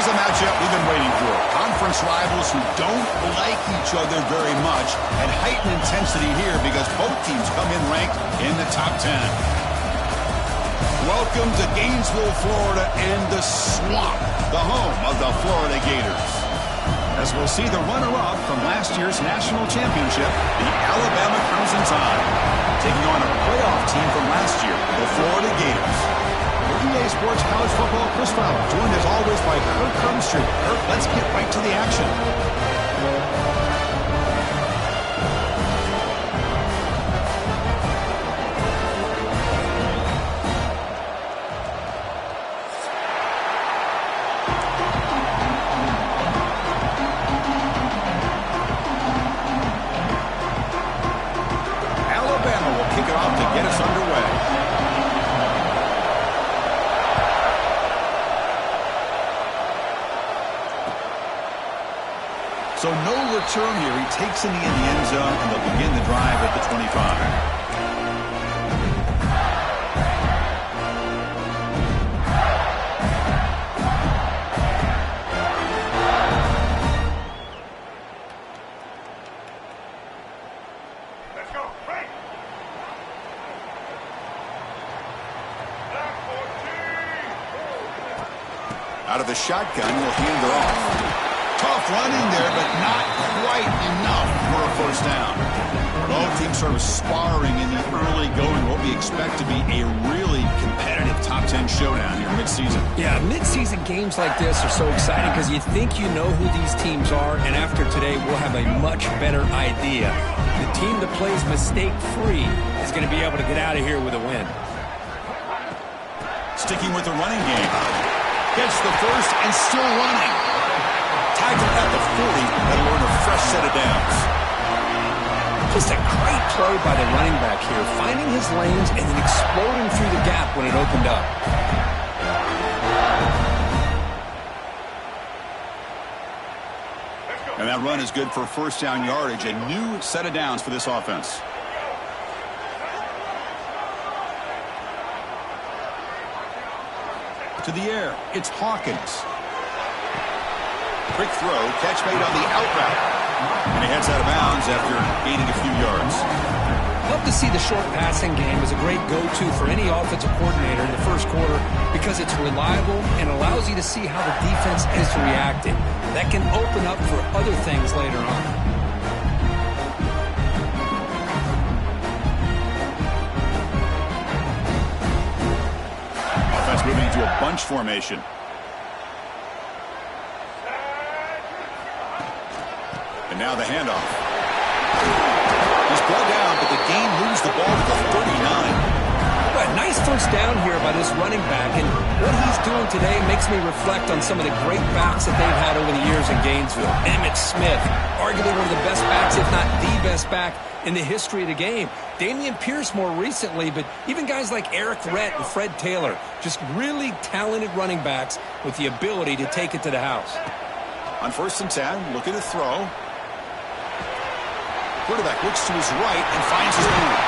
is a matchup we've been waiting for. Conference rivals who don't like each other very much, and heightened intensity here because both teams come in ranked in the top 10. Welcome to Gainesville, Florida, and the Swamp, the home of the Florida Gators. As we'll see the runner-up from last year's national championship, the Alabama Crimson Tide, taking on a playoff team from last year, the Florida Gators. EA Sports College Football, Chris Fowler, joined as always by Kirk Crumstreet. Kirk, let's get right to the action. Alabama will kick it off to get us underway. So no return here. He takes it in the end zone, and they'll begin the drive at the 25. Let's go. Right. Out of the shotgun, he'll hand it off. Tough run in there, but not quite enough for a first down. Both teams sort of sparring in the early going, what we expect to be a really competitive top 10 showdown here midseason. Yeah, midseason games like this are so exciting because you think you know who these teams are, and after today, we'll have a much better idea. The team that plays mistake-free is going to be able to get out of here with a win. Sticking with the running game. Gets the first and still running. Tagged at the 40, that'll earn a fresh set of downs. Just a great play by the running back here, finding his lanes and then exploding through the gap when it opened up. And that run is good for first down yardage, a new set of downs for this offense. To the air, it's Hawkins. Quick throw, catch made on the out route. And he heads out of bounds after gaining a few yards. Love to see the short passing game as a great go-to for any offensive coordinator in the first quarter because it's reliable and allows you to see how the defense is reacting. That can open up for other things later on. Offense moving into a bunch formation. And now the handoff. He's brought down, but the game moves the ball to the 39. But nice first down here by this running back, and what he's doing today makes me reflect on some of the great backs that they've had over the years in Gainesville. Emmitt Smith, arguably one of the best backs, if not the best back in the history of the game. Damian Pierce more recently, but even guys like Eric Rett and Fred Taylor, just really talented running backs with the ability to take it to the house. On 1st and 10, looking to throw. Quarterback looks to his right and finds his man.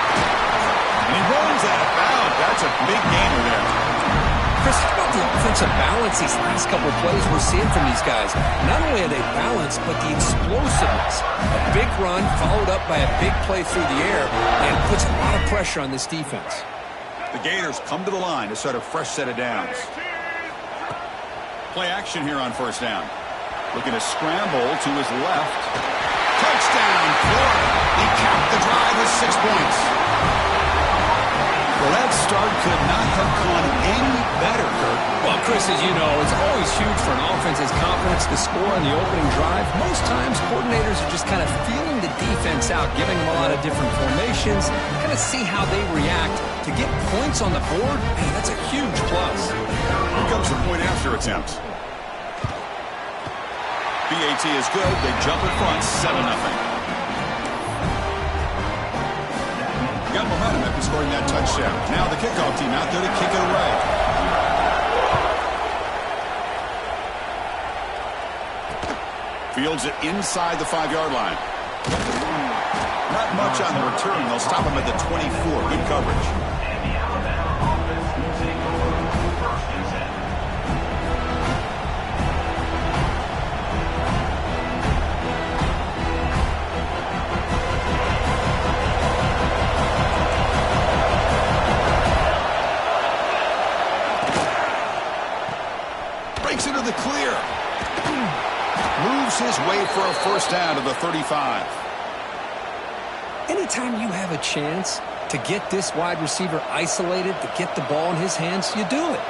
And he runs out of bounds. That's a big gainer there. Chris, how about the offensive balance these last couple of plays we're seeing from these guys? Not only are they balanced, but the explosiveness. A big run followed up by a big play through the air and puts a lot of pressure on this defense. The Gators come to the line to start a fresh set of downs. Play action here on 1st down. Looking to scramble to his left. Touchdown, Florida. He capped the drive with 6 points. Well, that start could not have gone any better, Kirk. Well, Chris, as you know, it's always huge for an offense's confidence to score on the opening drive. Most times, coordinators are just kind of feeling the defense out, giving them a lot of different formations, kind of see how they react. To get points on the board, man, that's a huge plus. Here comes the point after attempt. BAT is good. They jump in front, 7-0. Got momentum after scoring that touchdown. Now the kickoff team out there to kick it away. Fields it inside the 5-yard line. Not much on the return. They'll stop him at the 24. Good coverage. Breaks into the clear. Moves his way for a first down to the 35. Anytime you have a chance to get this wide receiver isolated, to get the ball in his hands, you do it.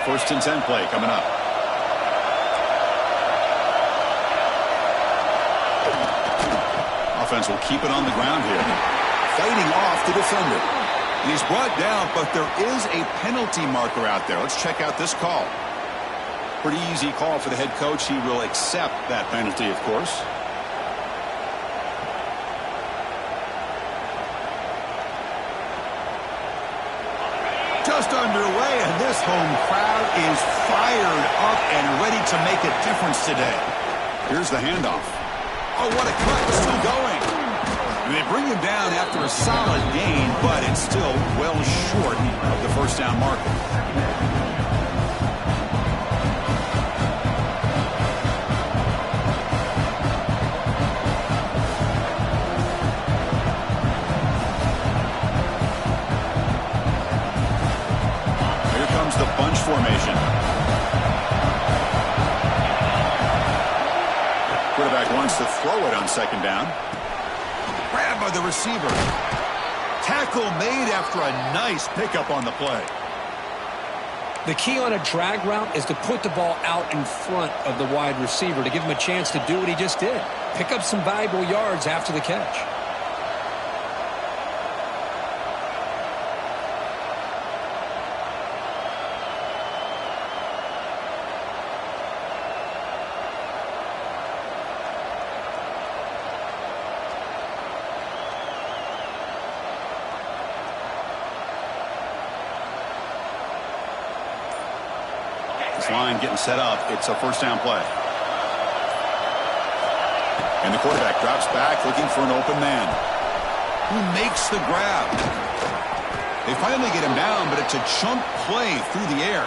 First and 10 play coming up. Offense will keep it on the ground here. Fighting off the defender. And he's brought down, but there is a penalty marker out there. Let's check out this call. Pretty easy call for the head coach. He will accept that penalty, of course. Just underway, and this home crowd is fired up and ready to make a difference today. Here's the handoff. Oh, what a cut. Still going. And they bring him down after a solid gain, but it's still well short of the first down marker. The bunch formation. Quarterback wants to throw it on second down. Grabbed by the receiver. Tackle made after a nice pickup on the play. The key on a drag route is to put the ball out in front of the wide receiver to give him a chance to do what he just did. Pick up some valuable yards after the catch. Line getting set up. It's a first down play. And the quarterback drops back looking for an open man. Who makes the grab? They finally get him down, but it's a chunk play through the air.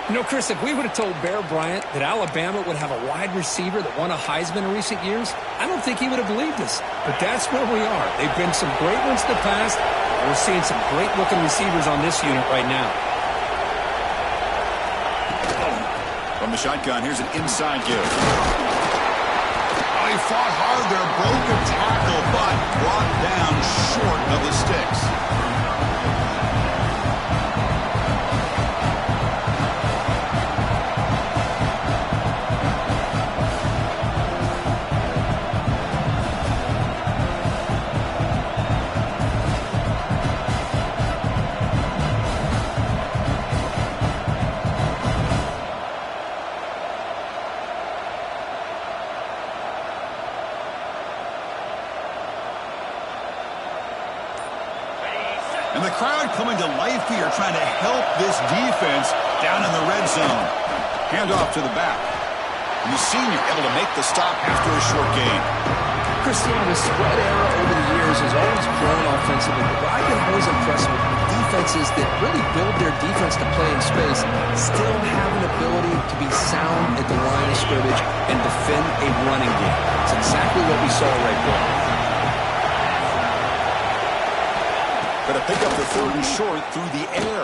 You know, Chris, if we would have told Bear Bryant that Alabama would have a wide receiver that won a Heisman in recent years, I don't think he would have believed us. But that's where we are. They've been some great ones in the past. We're seeing some great-looking receivers on this unit right now. From the shotgun, here's an inside give. Oh, he fought hard there, broke a tackle, but brought down short of the sticks. And the crowd coming to life here, trying to help this defense down in the red zone. Handoff to the back. And the senior able to make the stop after a short gain. Christian, the spread era over the years has always grown offensively, but I've been always impressed with defenses that really build their defense to play in space, still have an ability to be sound at the line of scrimmage and defend a running game. It's exactly what we saw right there. Going to pick up the third and short through the air.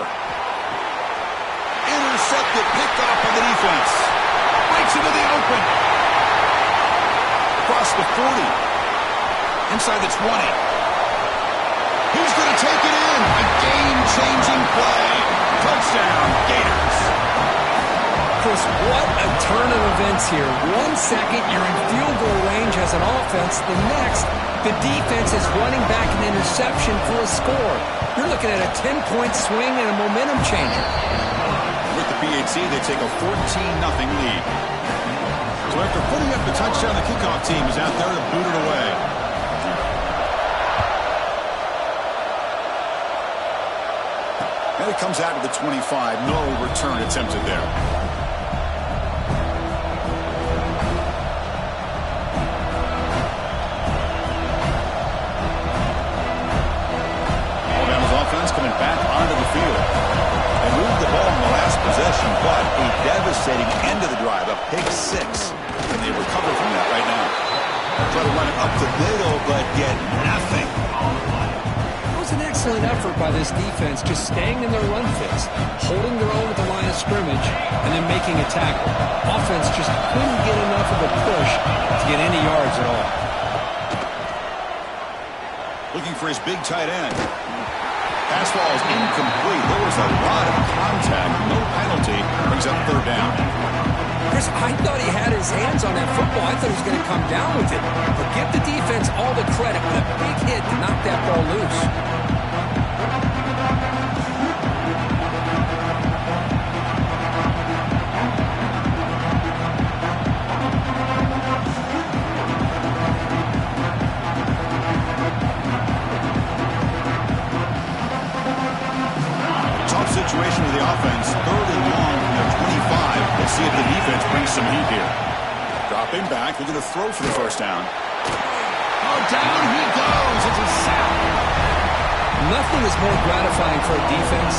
Intercepted, picked off on the defense. Breaks into the open. Across the 40. Inside the 20. He's going to take it in. A game-changing play. Touchdown, Gators. Chris, what a turn of events here. 1 second, you're in field goal range as an offense. The next, the defense is running back an interception for a score. You're looking at a 10-point swing and a momentum changer. With the PAT, they take a 14-0 lead. So after putting up the touchdown, the kickoff team is out there to boot it away. And it comes out to the 25. No return attempted there. Coming back onto the field. They moved the ball in the last possession, but a devastating end of the drive, a pick six. And they recover from that right now. Try to run it up the middle, but get nothing. excellent effort by this defense, just staying in their run fits, holding their own at the line of scrimmage, and then making a tackle. Offense just couldn't get enough of a push to get any yards at all. Looking for his big tight end. Pass ball is incomplete. There was a lot of contact. No penalty. Brings up third down. Chris, I thought he had his hands on that football. I thought he was going to come down with it. But give the defense all the credit with a big hit to knock that ball loose. Situation with the offense, third and long from the 25. Let's see if the defense brings some heat here. Dropping back, looking to throw for the first down. Oh, down he goes. It's a sack. Nothing is more gratifying for a defense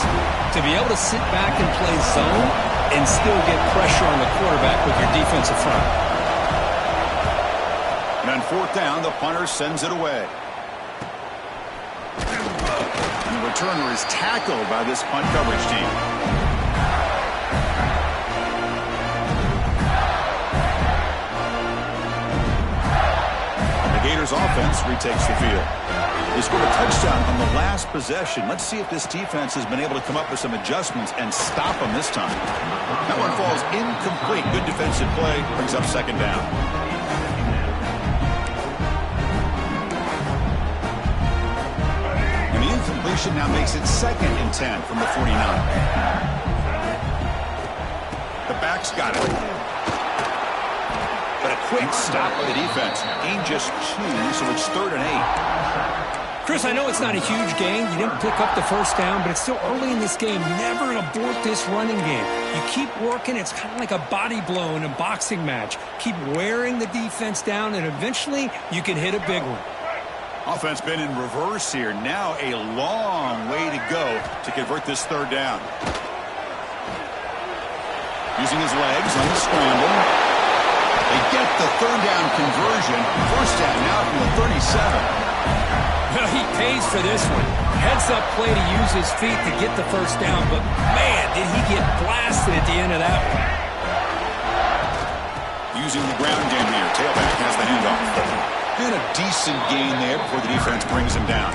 to be able to sit back and play zone and still get pressure on the quarterback with your defensive front. And on fourth down, the punter sends it away. Returner is tackled by this punt coverage team. The Gators offense retakes the field. They scored a touchdown on the last possession. Let's see if this defense has been able to come up with some adjustments and stop them this time. That one falls incomplete. Good defensive play. Brings up second down. Completion now makes it 2nd and 10 from the 49. The back's got it. But a quick stop by the defense. Gain just 2, so it's 3rd and 8. Chris, I know it's not a huge gain. You didn't pick up the first down, but it's still early in this game. Never abort this running game. You keep working. It's kind of like a body blow in a boxing match. Keep wearing the defense down, and eventually you can hit a big one. Offense been in reverse here. Now a long way to go to convert this third down. Using his legs on the scramble. They get the third down conversion. First down now from the 37. Well, he pays for this one. Heads up play to use his feet to get the first down, but man, did he get blasted at the end of that one. Using the ground game here. Tailback has the handoff. And a decent gain there before the defense brings him down.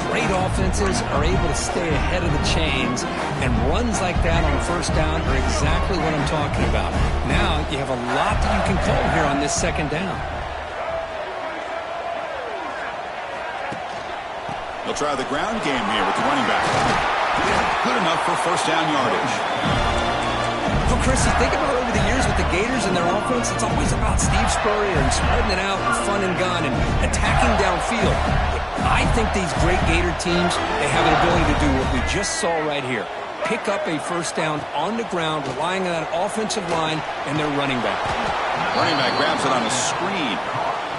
Great offenses are able to stay ahead of the chains, and runs like that on a first down are exactly what I'm talking about. Now you have a lot that you can call here on this second down. They'll try the ground game here with the running back. Good enough for first down yardage. Well, Chris, you think about over the years with the Gators and their offense, it's always about Steve Spurrier and spreading it out and fun and gun and attacking downfield. But I think these great Gator teams, they have an ability to do what we just saw right here. Pick up a first down on the ground, relying on that offensive line and their running back. Running back grabs it on a screen.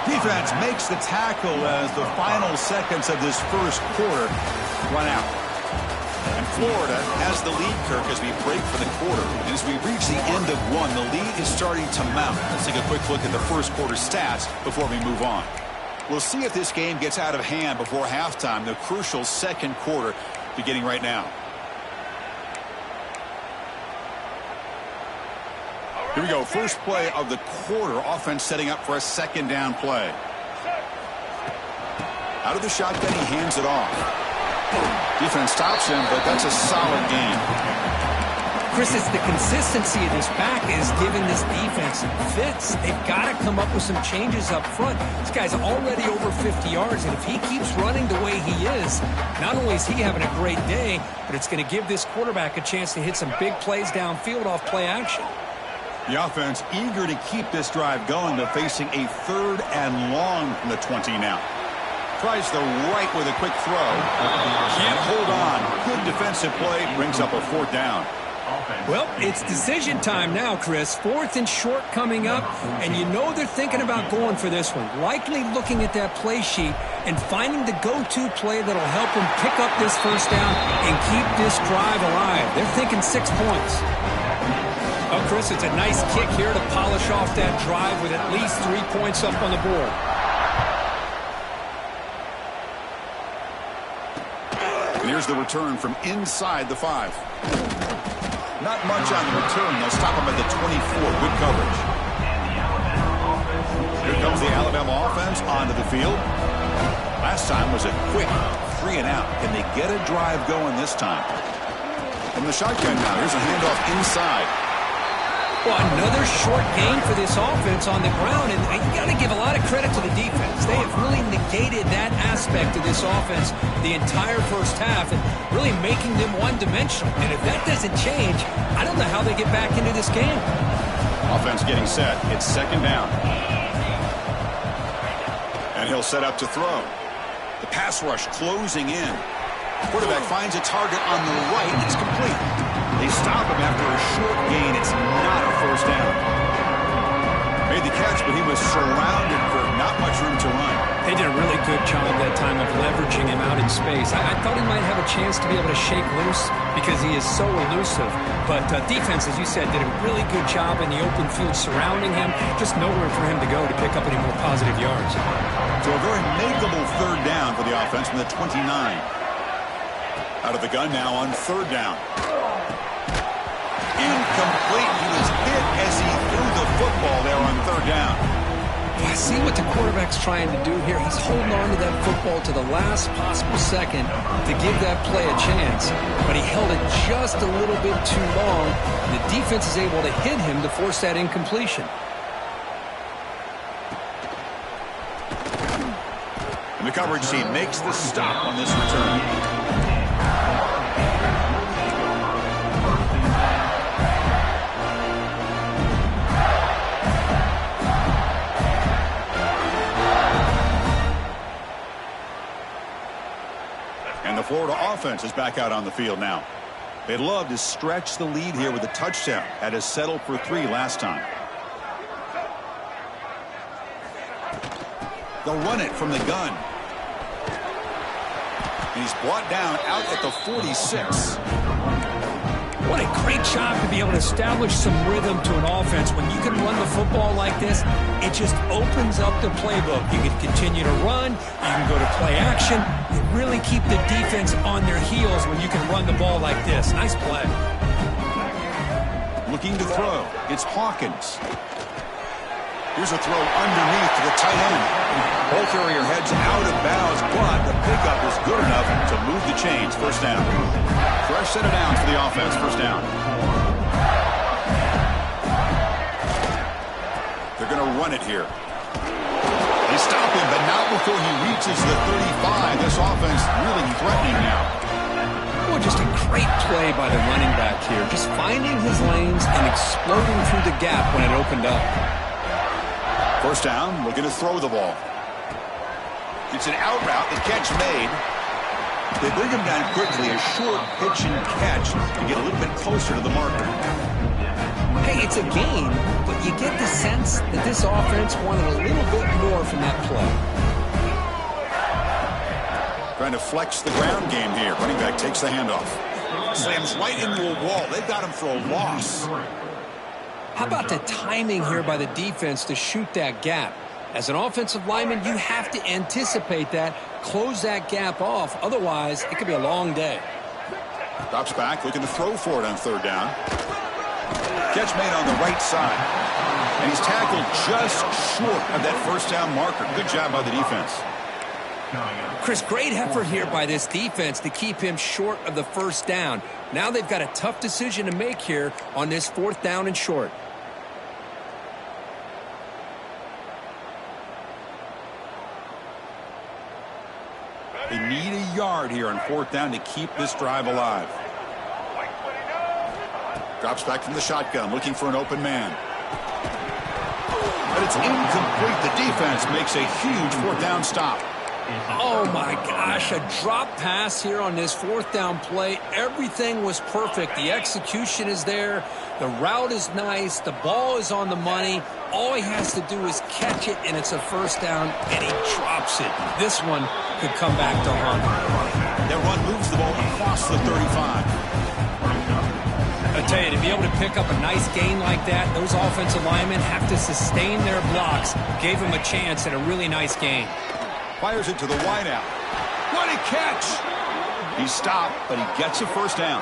Defense makes the tackle as the final seconds of this first quarter run out. And Florida has the lead, Kirk, as we break for the quarter. And as we reach the end of one, the lead is starting to mount. Let's take a quick look at the first quarter stats before we move on. We'll see if this game gets out of hand before halftime, the crucial second quarter beginning right now. Here we go. First play of the quarter. Offense setting up for a second down play. Out of the shotgun, he hands it off. Defense stops him, but that's a solid game. Chris, it's the consistency of this back is giving this defense fits. They've got to come up with some changes up front. This guy's already over 50 yards, and if he keeps running the way he is, not only is he having a great day, but it's going to give this quarterback a chance to hit some big plays downfield off play action. The offense eager to keep this drive going, but facing a 3rd and long from the 20 now. Tries the right with a quick throw. Can't hold on. Good defensive play. Brings up a 4th down. Well, it's decision time now, Chris. 4th and short coming up, and you know they're thinking about going for this one. Likely looking at that play sheet and finding the go-to play that'll help them pick up this first down and keep this drive alive. They're thinking 6 points. Oh, Chris, it's a nice kick here to polish off that drive with at least 3 points up on the board. Here's the return from inside the 5. Not much on the return. They'll stop him at the 24. Good coverage. Here comes the Alabama offense onto the field. Last time was a quick 3 and out. Can they get a drive going this time? From the shotgun now, here's a handoff inside. Well, another short gain for this offense on the ground, and you got to give a lot of credit to the defense. They have really negated that aspect of this offense the entire first half and really making them one-dimensional. And if that doesn't change, I don't know how they get back into this game. Offense getting set. It's second down. And he'll set up to throw. The pass rush closing in. Quarterback finds a target on the right. It's complete. They stop him after a short gain. It's not a first down. Made the catch, but he was surrounded for not much room to run. They did a really good job that time of leveraging him out in space. I thought he might have a chance to be able to shake loose because he is so elusive. But defense, as you said, did a really good job in the open field surrounding him. Just nowhere for him to go to pick up any more positive yards. So a very makeable third down for the offense from the 29. Out of the gun now on third down. Incomplete. He was hit as he threw the football there on third down. I see what the quarterback's trying to do here. He's holding on to that football to the last possible second to give that play a chance. But he held it just a little bit too long. The defense is able to hit him to force that incompletion. And the coverage team makes the stop on this return. And the Florida offense is back out on the field now. They'd love to stretch the lead here with a touchdown. Had to settle for 3 last time. They'll run it from the gun. And he's brought down out at the 46. What a great job to be able to establish some rhythm to an offense. When you can run the football like this, it just opens up the playbook. You can continue to run. You can go to play action. You really keep the defense on their heels when you can run the ball like this. Nice play. Looking to throw. It's Hawkins. Here's a throw underneath to the tight end. Ball carrier heads out of bounds, but the pickup is good enough to move the chains. First down. Fresh set of downs for the offense. First down. They're going to run it here. They stop him, but not before he reaches the 35. This offense really threatening now. Well, just a great play by the running back here. Just finding his lanes and exploding through the gap when it opened up. First down, looking to throw the ball. It's an out route, the catch made. They bring him down quickly, a short pitch and catch to get a little bit closer to the marker. Hey, it's a gain, but you get the sense that this offense wanted a little bit more from that play. Trying to flex the ground game here. Running back takes the handoff. Slams right into a wall. They've got him for a loss. How about the timing here by the defense to shoot that gap? As an offensive lineman, you have to anticipate that, close that gap off. Otherwise, it could be a long day. Drops back, looking to throw for it on third down. Catch made on the right side. And he's tackled just short of that first down marker. Good job by the defense. Chris, great effort here by this defense to keep him short of the first down. Now they've got a tough decision to make here on this fourth down and short. They need a yard here on fourth down to keep this drive alive. Drops back from the shotgun, looking for an open man. But it's incomplete. The defense makes a huge fourth down stop. Oh, my gosh, a drop pass here on this fourth down play. Everything was perfect. The execution is there. The route is nice. The ball is on the money. All he has to do is catch it, and it's a first down, and he drops it. This one could come back to haunt him. That run moves the ball across the 35. I tell you, to be able to pick up a nice gain like that, those offensive linemen have to sustain their blocks. Gave him a chance at a really nice gain. Fires it to the wideout. What a catch! He's stopped, but he gets a first down.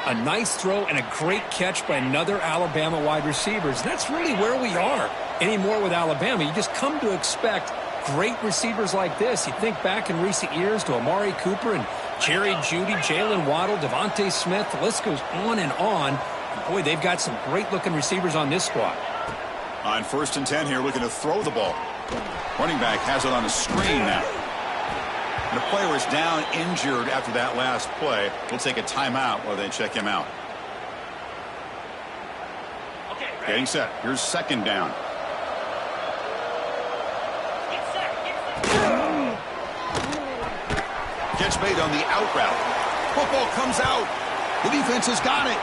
A nice throw and a great catch by another Alabama wide receivers. That's really where we are anymore with Alabama. You just come to expect great receivers like this. You think back in recent years to Amari Cooper and Jerry Jeudy, Jalen Waddle, Devontae Smith. The list goes on and on. Boy, they've got some great-looking receivers on this squad. On 1st and 10 here, looking to throw the ball. Running back has it on a screen now. And the player is down injured after that last play. We'll take a timeout while they check him out. Okay, ready? Getting set. Here's 2nd down. Get set, get set. Catch made on the out route. Football comes out. The defense has got it.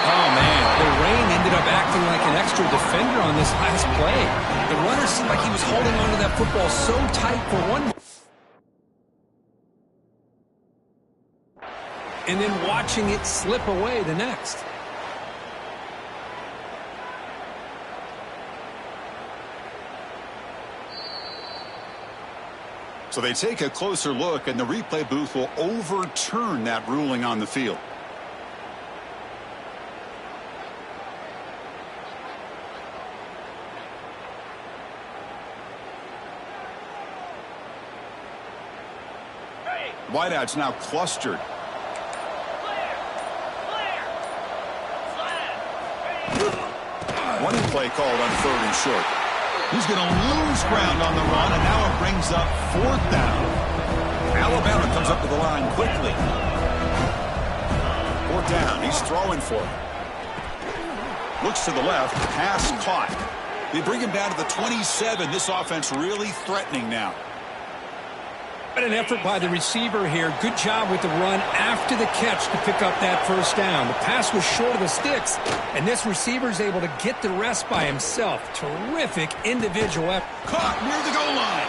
Oh, man, the rain ended up acting like an extra defender on this last play. The runner seemed like he was holding onto that football so tight for one. And then watching it slip away the next. So they take a closer look, and the replay booth will overturn that ruling on the field. Wideouts now clustered. Running play called on 3rd and short. He's going to lose ground on the run, and now it brings up 4th down. Alabama comes up to the line quickly. 4th down. He's throwing for it. Looks to the left. Pass caught. They bring him down to the 27. This offense really threatening now. What an effort by the receiver here. Good job with the run after the catch to pick up that first down. The pass was short of the sticks, and this receiver's able to get the rest by himself. Terrific individual effort. Caught near the goal line.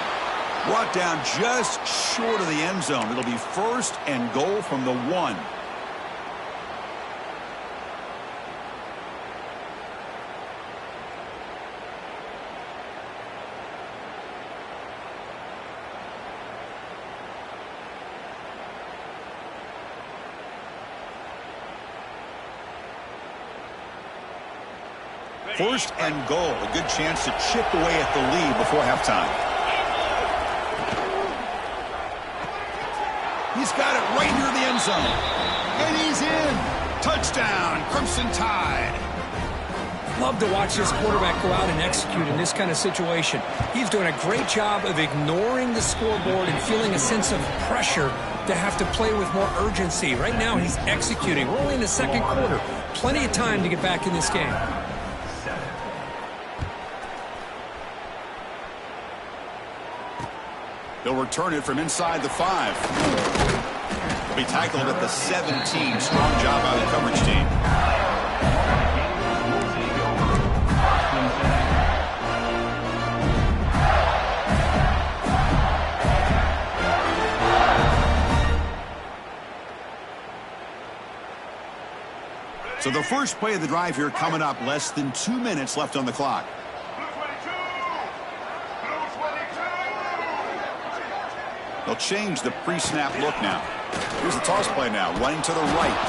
Brought down just short of the end zone. It'll be 1st and goal from the 1. First and goal. A good chance to chip away at the lead before halftime. He's got it right near the end zone. And he's in. Touchdown, Crimson Tide. Love to watch this quarterback go out and execute in this kind of situation. He's doing a great job of ignoring the scoreboard and feeling a sense of pressure to have to play with more urgency. Right now he's executing. We're only in the 2nd quarter. Plenty of time to get back in this game. They'll return it from inside the 5. They'll be tackled at the 17. Strong job by the coverage team. So the first play of the drive here coming up, less than 2 minutes left on the clock. They'll change the pre-snap look now. Here's the toss play now, running to the right.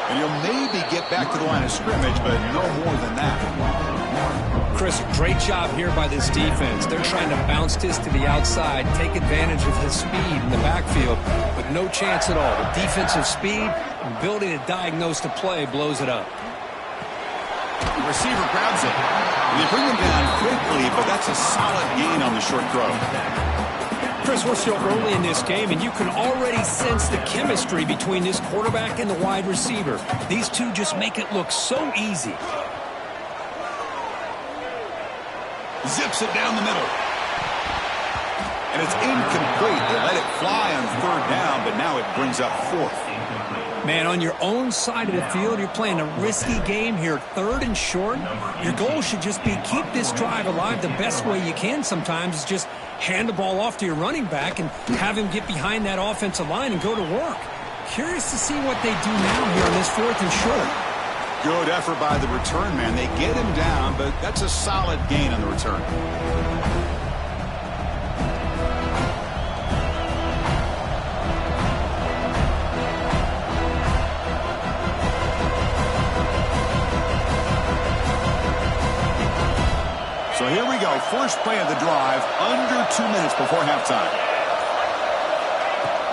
And he'll maybe get back to the line of scrimmage, but no more than that. Chris, great job here by this defense. They're trying to bounce this to the outside, take advantage of his speed in the backfield, but no chance at all. The defensive speed and ability to diagnose the play blows it up. The receiver grabs it. They bring him down quickly, but that's a solid gain on the short throw. Chris, we're still early in this game, and you can already sense the chemistry between this quarterback and the wide receiver. These two just make it look so easy. Zips it down the middle. And it's incomplete. They let it fly on 3rd down, but now it brings up 4th. Man, on your own side of the field, you're playing a risky game here, 3rd and short. Your goal should just be keep this drive alive the best way you can sometimes is just hand the ball off to your running back and have him get behind that offensive line and go to work. Curious to see what they do now here on this 4th and short. Good effort by the return man. They get him down, but that's a solid gain on the return. Now, first play of the drive, under 2 minutes before halftime.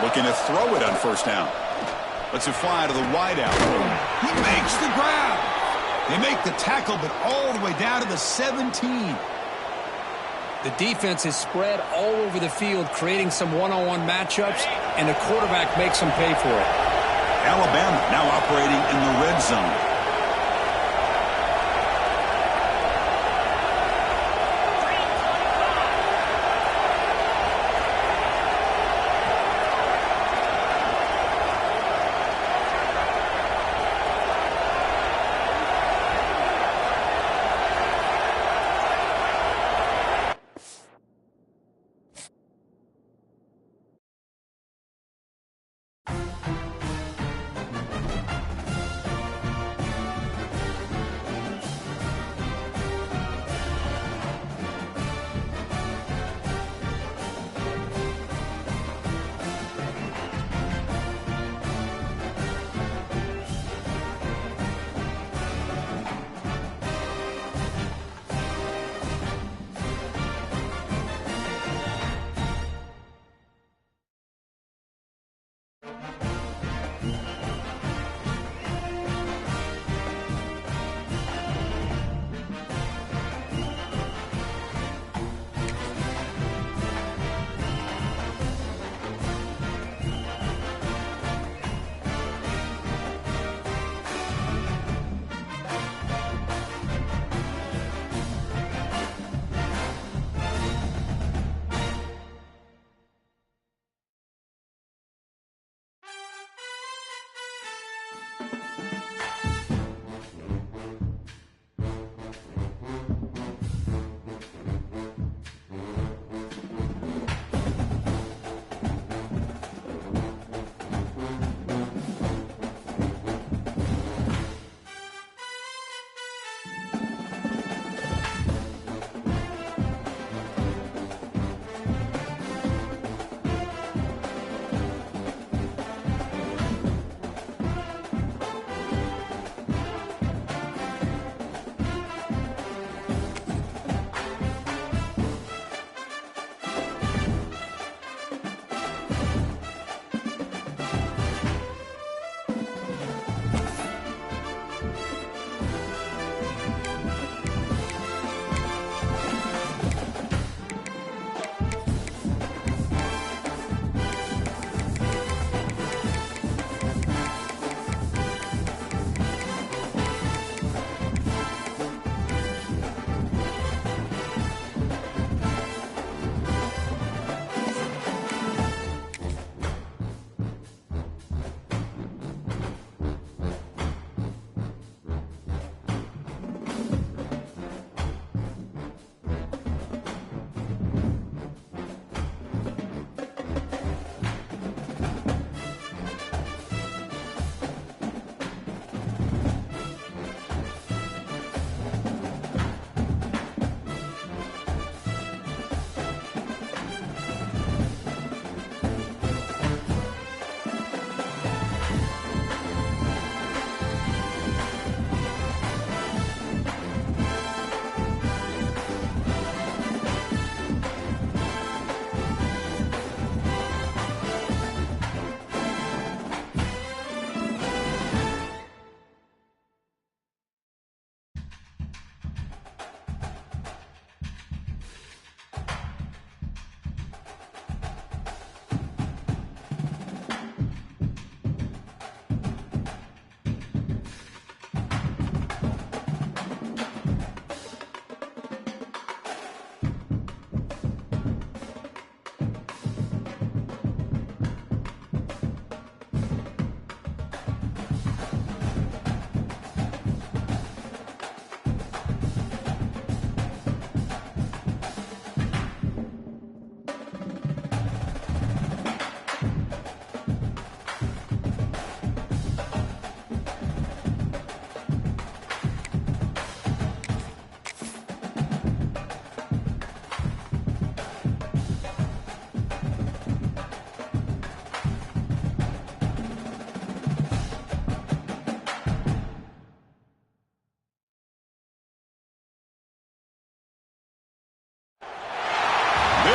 Looking to throw it on first down. Lets it fly to the wideout. He makes the grab. They make the tackle, but all the way down to the 17. The defense is spread all over the field, creating some one-on-one matchups, and the quarterback makes them pay for it. Alabama now operating in the red zone.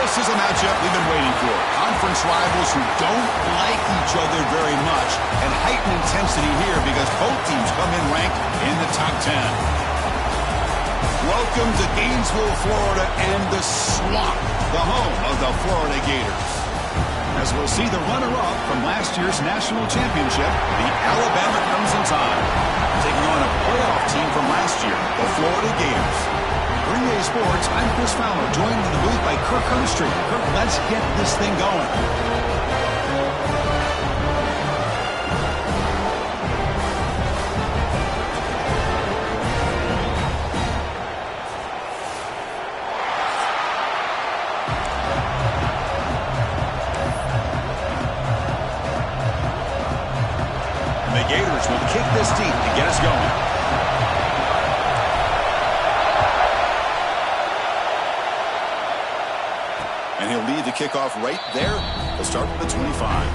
This is a matchup we've been waiting for. Conference rivals who don't like each other very much, and heightened intensity here because both teams come in ranked in the top 10. Welcome to Gainesville, Florida, and the Swamp, the home of the Florida Gators. As we'll see the runner-up from last year's national championship, the Alabama Crimson Tide, taking on a playoff team from last year, the Florida Gators. For EA Sports, I'm Chris Fowler, joined in the booth by Kirk Herbstreit. Kirk, let's get this thing going. The Gators will kick this deep to get us going. And he'll lead the kickoff right there. He'll start with the 25.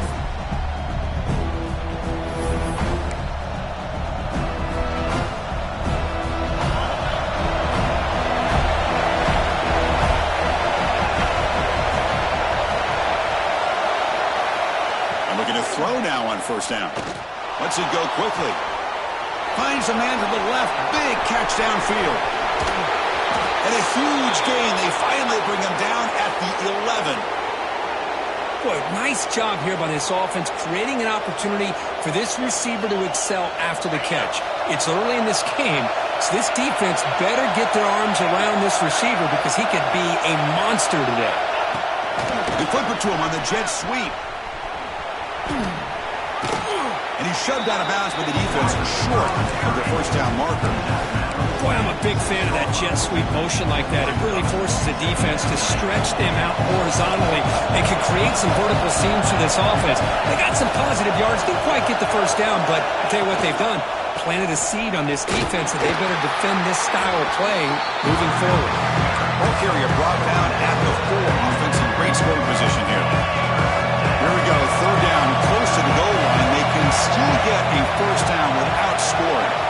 And looking to throw now on first down. Lets it go quickly. Finds a man to the left. Big catch downfield. And a huge gain. They finally bring him down at the 11. Boy, nice job here by this offense, creating an opportunity for this receiver to excel after the catch. It's early in this game, so this defense better get their arms around this receiver because he could be a monster today. They flip it to him on the jet sweep. And he's shoved out of bounds by the defense short of the first down marker. Boy, I'm a big fan of that jet sweep motion like that. It really forces the defense to stretch them out horizontally and can create some vertical seams for this offense. They got some positive yards. Didn't quite get the first down, but I'll tell you what they've done. Planted a seed on this defense that they better defend this style of play moving forward. Ball carrier brought down at the 4. Offense in great scoring position here. Here we go. Third down, close to the goal line. They can still get a first down without scoring.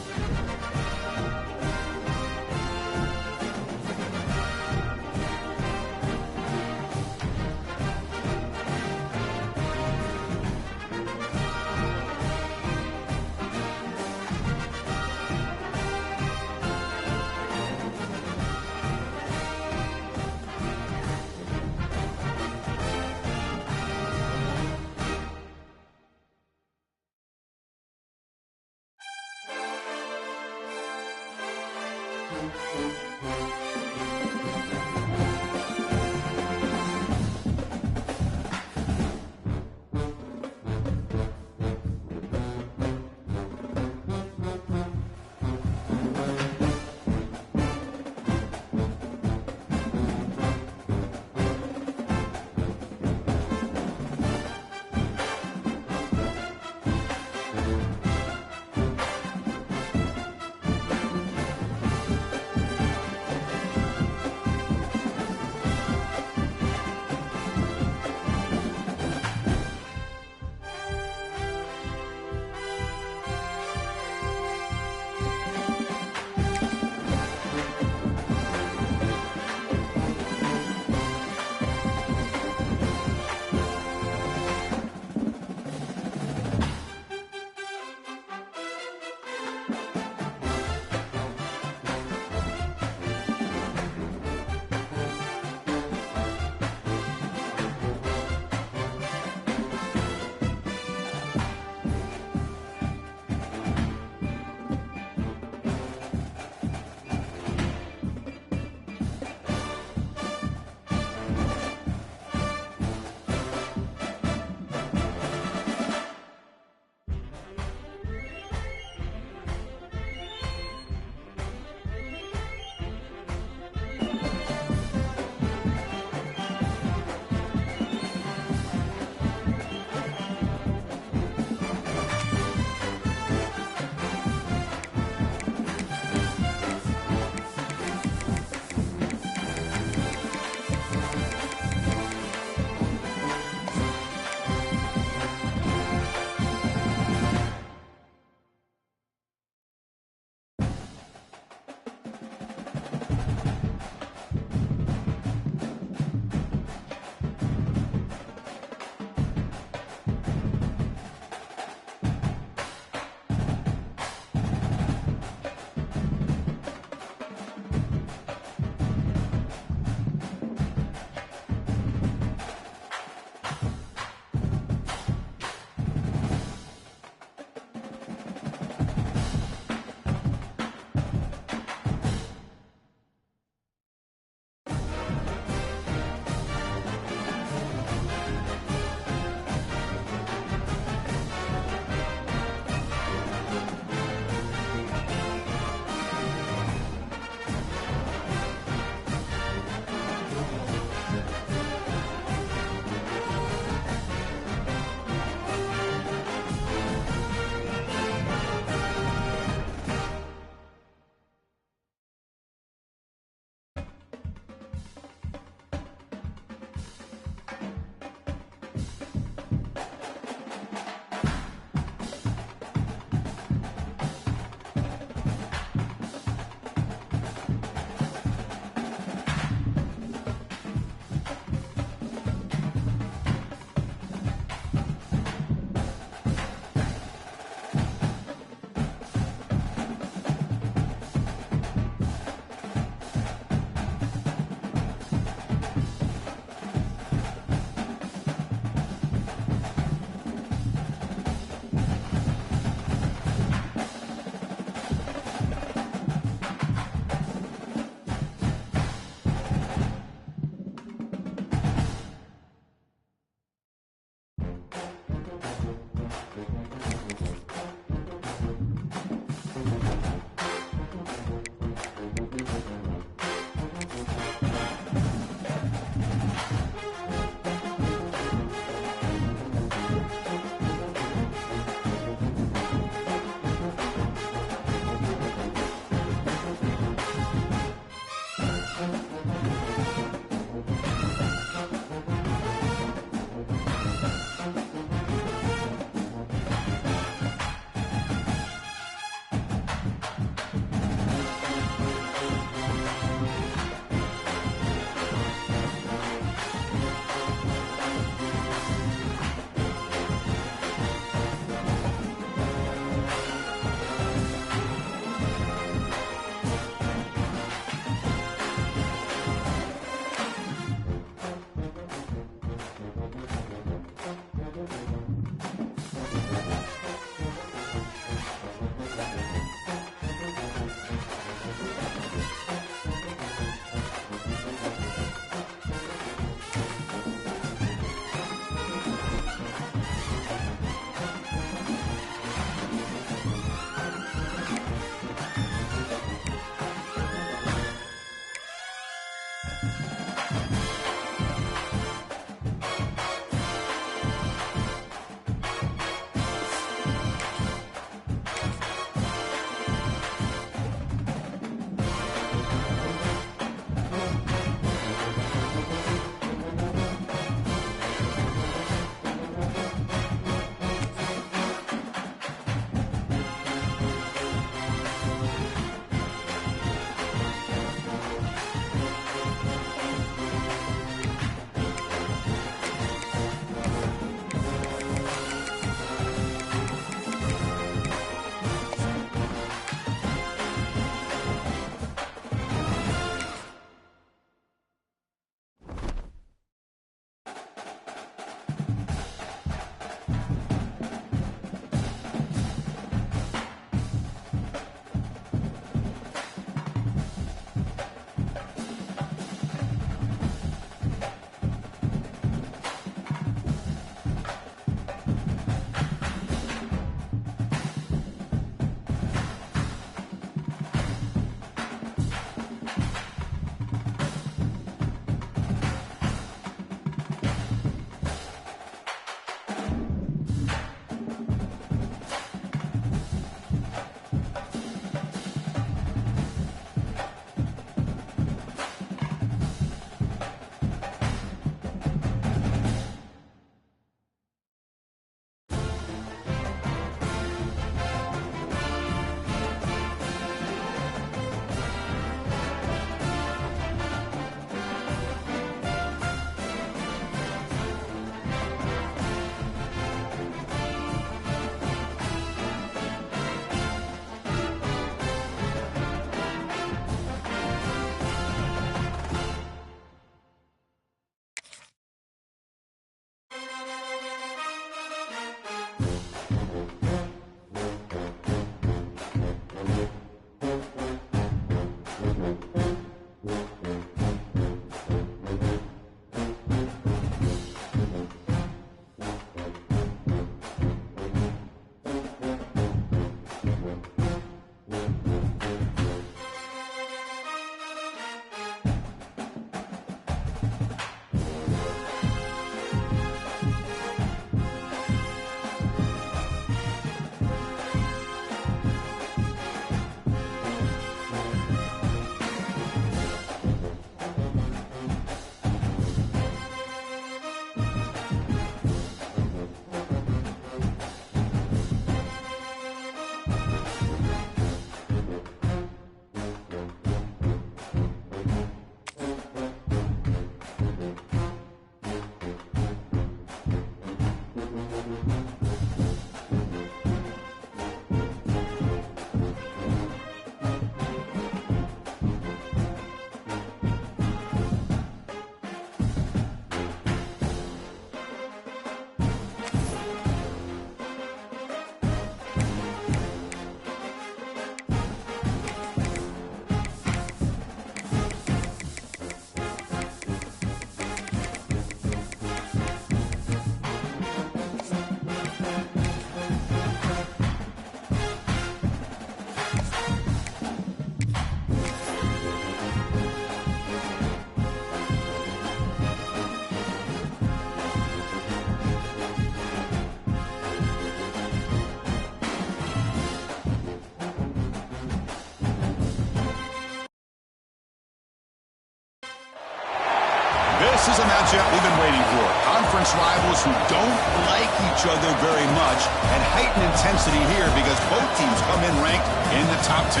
This is a matchup we've been waiting for. Conference rivals who don't like each other very much, and heightened intensity here because both teams come in ranked in the top 10.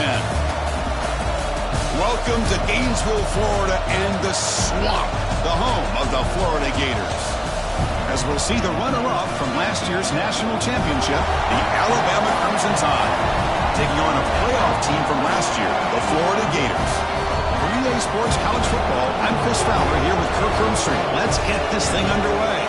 Welcome to Gainesville, Florida, and the Swamp, the home of the Florida Gators. As we'll see the runner-up from last year's national championship, the Alabama Crimson Tide, taking on a playoff team from last year, the Florida Gators. For EA Sports College Football, I'm Chris Fowler here with Kirk Roomstreet. Let's get this thing underway.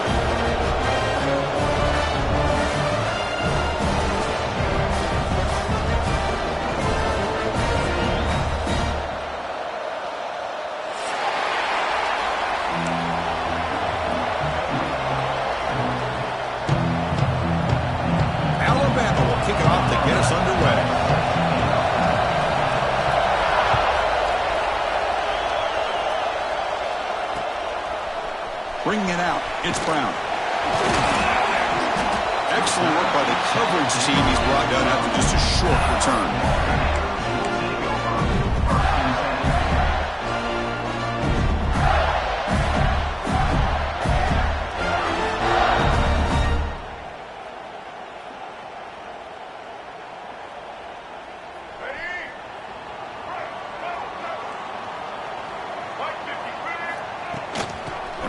Alabama will kick it off to get us underway. Bringing it out, it's Brown. Excellent work by the coverage team. He's brought down after just a short return.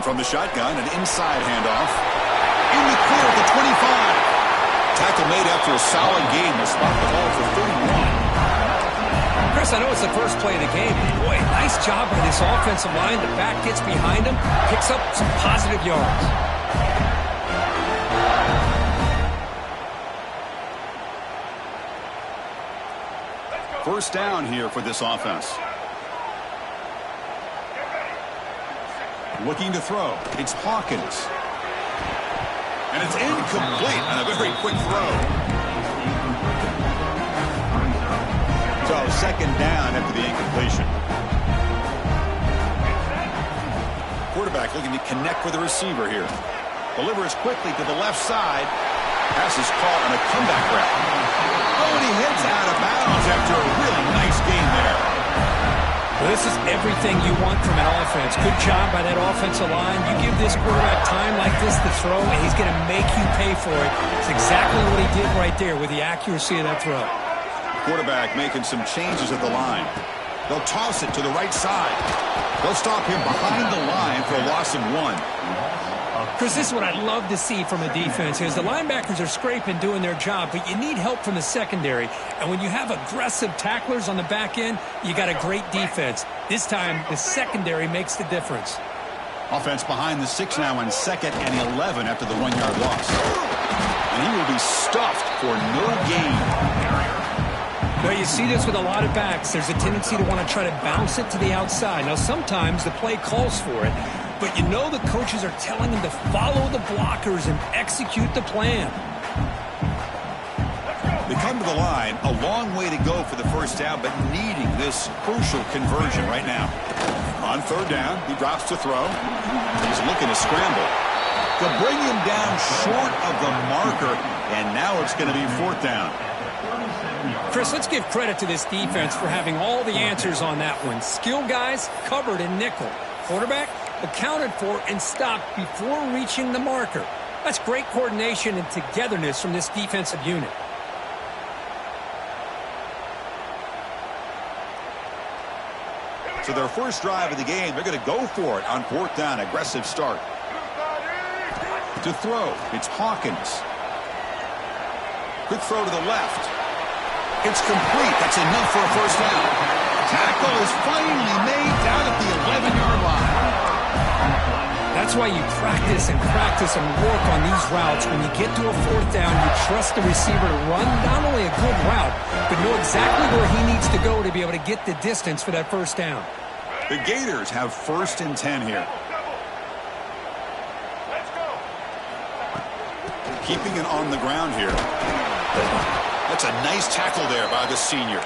From the shotgun, an inside handoff. In the clear at the 25. Tackle made after a solid game. Will spot the ball for 31. Chris, I know it's the first play of the game. Boy, nice job by this offensive line. The back gets behind him, picks up some positive yards. First down here for this offense. Looking to throw. It's Hawkins. And it's incomplete on a very quick throw. So second down after the incompletion. Quarterback looking to connect with the receiver here. Delivers quickly to the left side. Pass is caught on a comeback route. Oh, and he hits out of bounds after a really nice game there. Well, this is everything you want from an offense. Good job by that offensive line. You give this quarterback time like this to throw, and he's going to make you pay for it. It's exactly what he did right there with the accuracy of that throw. Quarterback making some changes at the line. They'll toss it to the right side. They'll stop him behind the line for a loss of 1. Chris, this is what I'd love to see from a defense is the linebackers are scraping, doing their job, but you need help from the secondary. And when you have aggressive tacklers on the back end, you got a great defense. This time, the secondary makes the difference. Offense behind the 6 now on 2nd and 11 after the 1-yard loss. And he will be stuffed for no gain. Well, you see this with a lot of backs. There's a tendency to want to try to bounce it to the outside. Now, sometimes the play calls for it, but you know the coaches are telling them to follow the blockers and execute the plan. They come to the line, a long way to go for the first down, but needing this crucial conversion right now. On 3rd down, he drops to throw. He's looking to scramble. They'll bring him down short of the marker, and now it's going to be 4th down. Chris, let's give credit to this defense for having all the answers on that one. Skill guys covered in nickel. Quarterback accounted for and stopped before reaching the marker. That's great coordination and togetherness from this defensive unit. So their first drive of the game, they're going to go for it on 4th down. Aggressive start. To throw, it's Hawkins. Quick throw to the left. It's complete. That's enough for a first down. Tackle is finally made down at the 11-yard line. That's why you practice and work on these routes. When you get to a 4th down, you trust the receiver to run not only a good route, but know exactly where he needs to go to be able to get the distance for that first down. The Gators have 1st and 10 here. Keeping it on the ground here. That's a nice tackle there by the senior.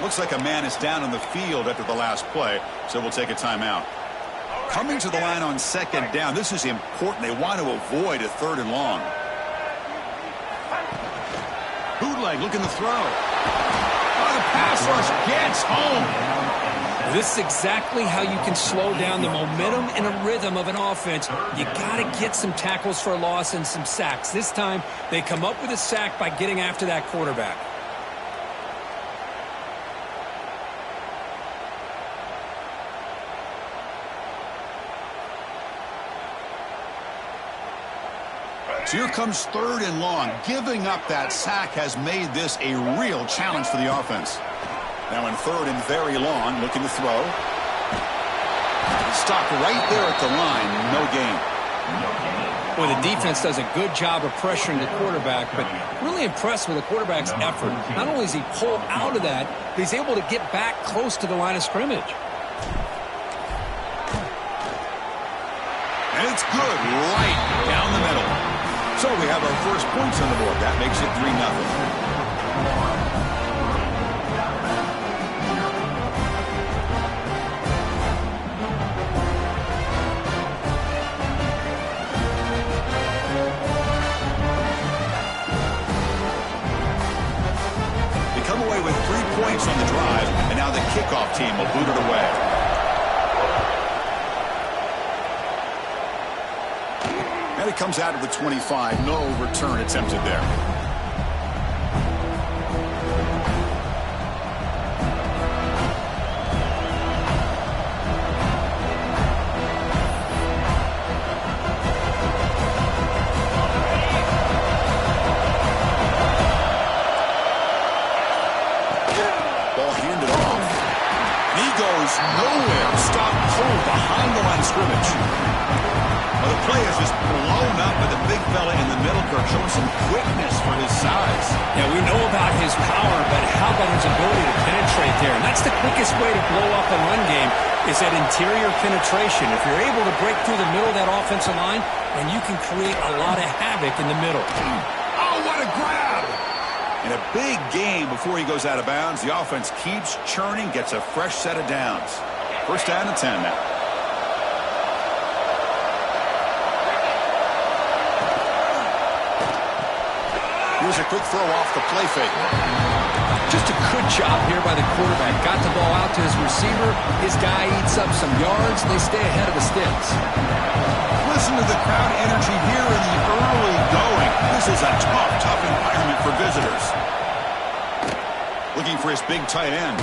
Looks like a man is down on the field after the last play, so we'll take a timeout. Coming to the line on 2nd down. This is important. They want to avoid a 3rd and long. Bootleg looking to throw. Oh, the pass rush gets home. This is exactly how you can slow down the momentum and a rhythm of an offense. You got to get some tackles for a loss and some sacks. This time, they come up with a sack by getting after that quarterback. So here comes 3rd and long. Giving up that sack has made this a real challenge for the offense. Now in 3rd and very long, looking to throw. Stopped right there at the line. No gain. Boy, the defense does a good job of pressuring the quarterback, but really impressed with the quarterback's effort. Not only is he pulled out of that, but he's able to get back close to the line of scrimmage. And it's good right down the middle. So we have our first points on the board. That makes it 3-0. They come away with 3 points on the drive, and now the kickoff team will boot it away. And it comes out of the 25. No return attempted there. Ball handed off. And he goes nowhere. Stopped cold behind the line of scrimmage. Well, the play is just blown up by the big fella in the middle, Kirk, showing some quickness for his size. Yeah, we know about his power, but how about his ability to penetrate there? And that's the quickest way to blow up a run game is that interior penetration. If you're able to break through the middle of that offensive line, then you can create a lot of havoc in the middle. Oh, what a grab! In a big game before he goes out of bounds, the offense keeps churning, gets a fresh set of downs. First down and 10 now. Here's a quick throw off the play fake. Just a good job here by the quarterback. Got the ball out to his receiver. His guy eats up some yards. They stay ahead of the sticks. Listen to the crowd energy here in the early going. This is a tough environment for visitors. Looking for his big tight end.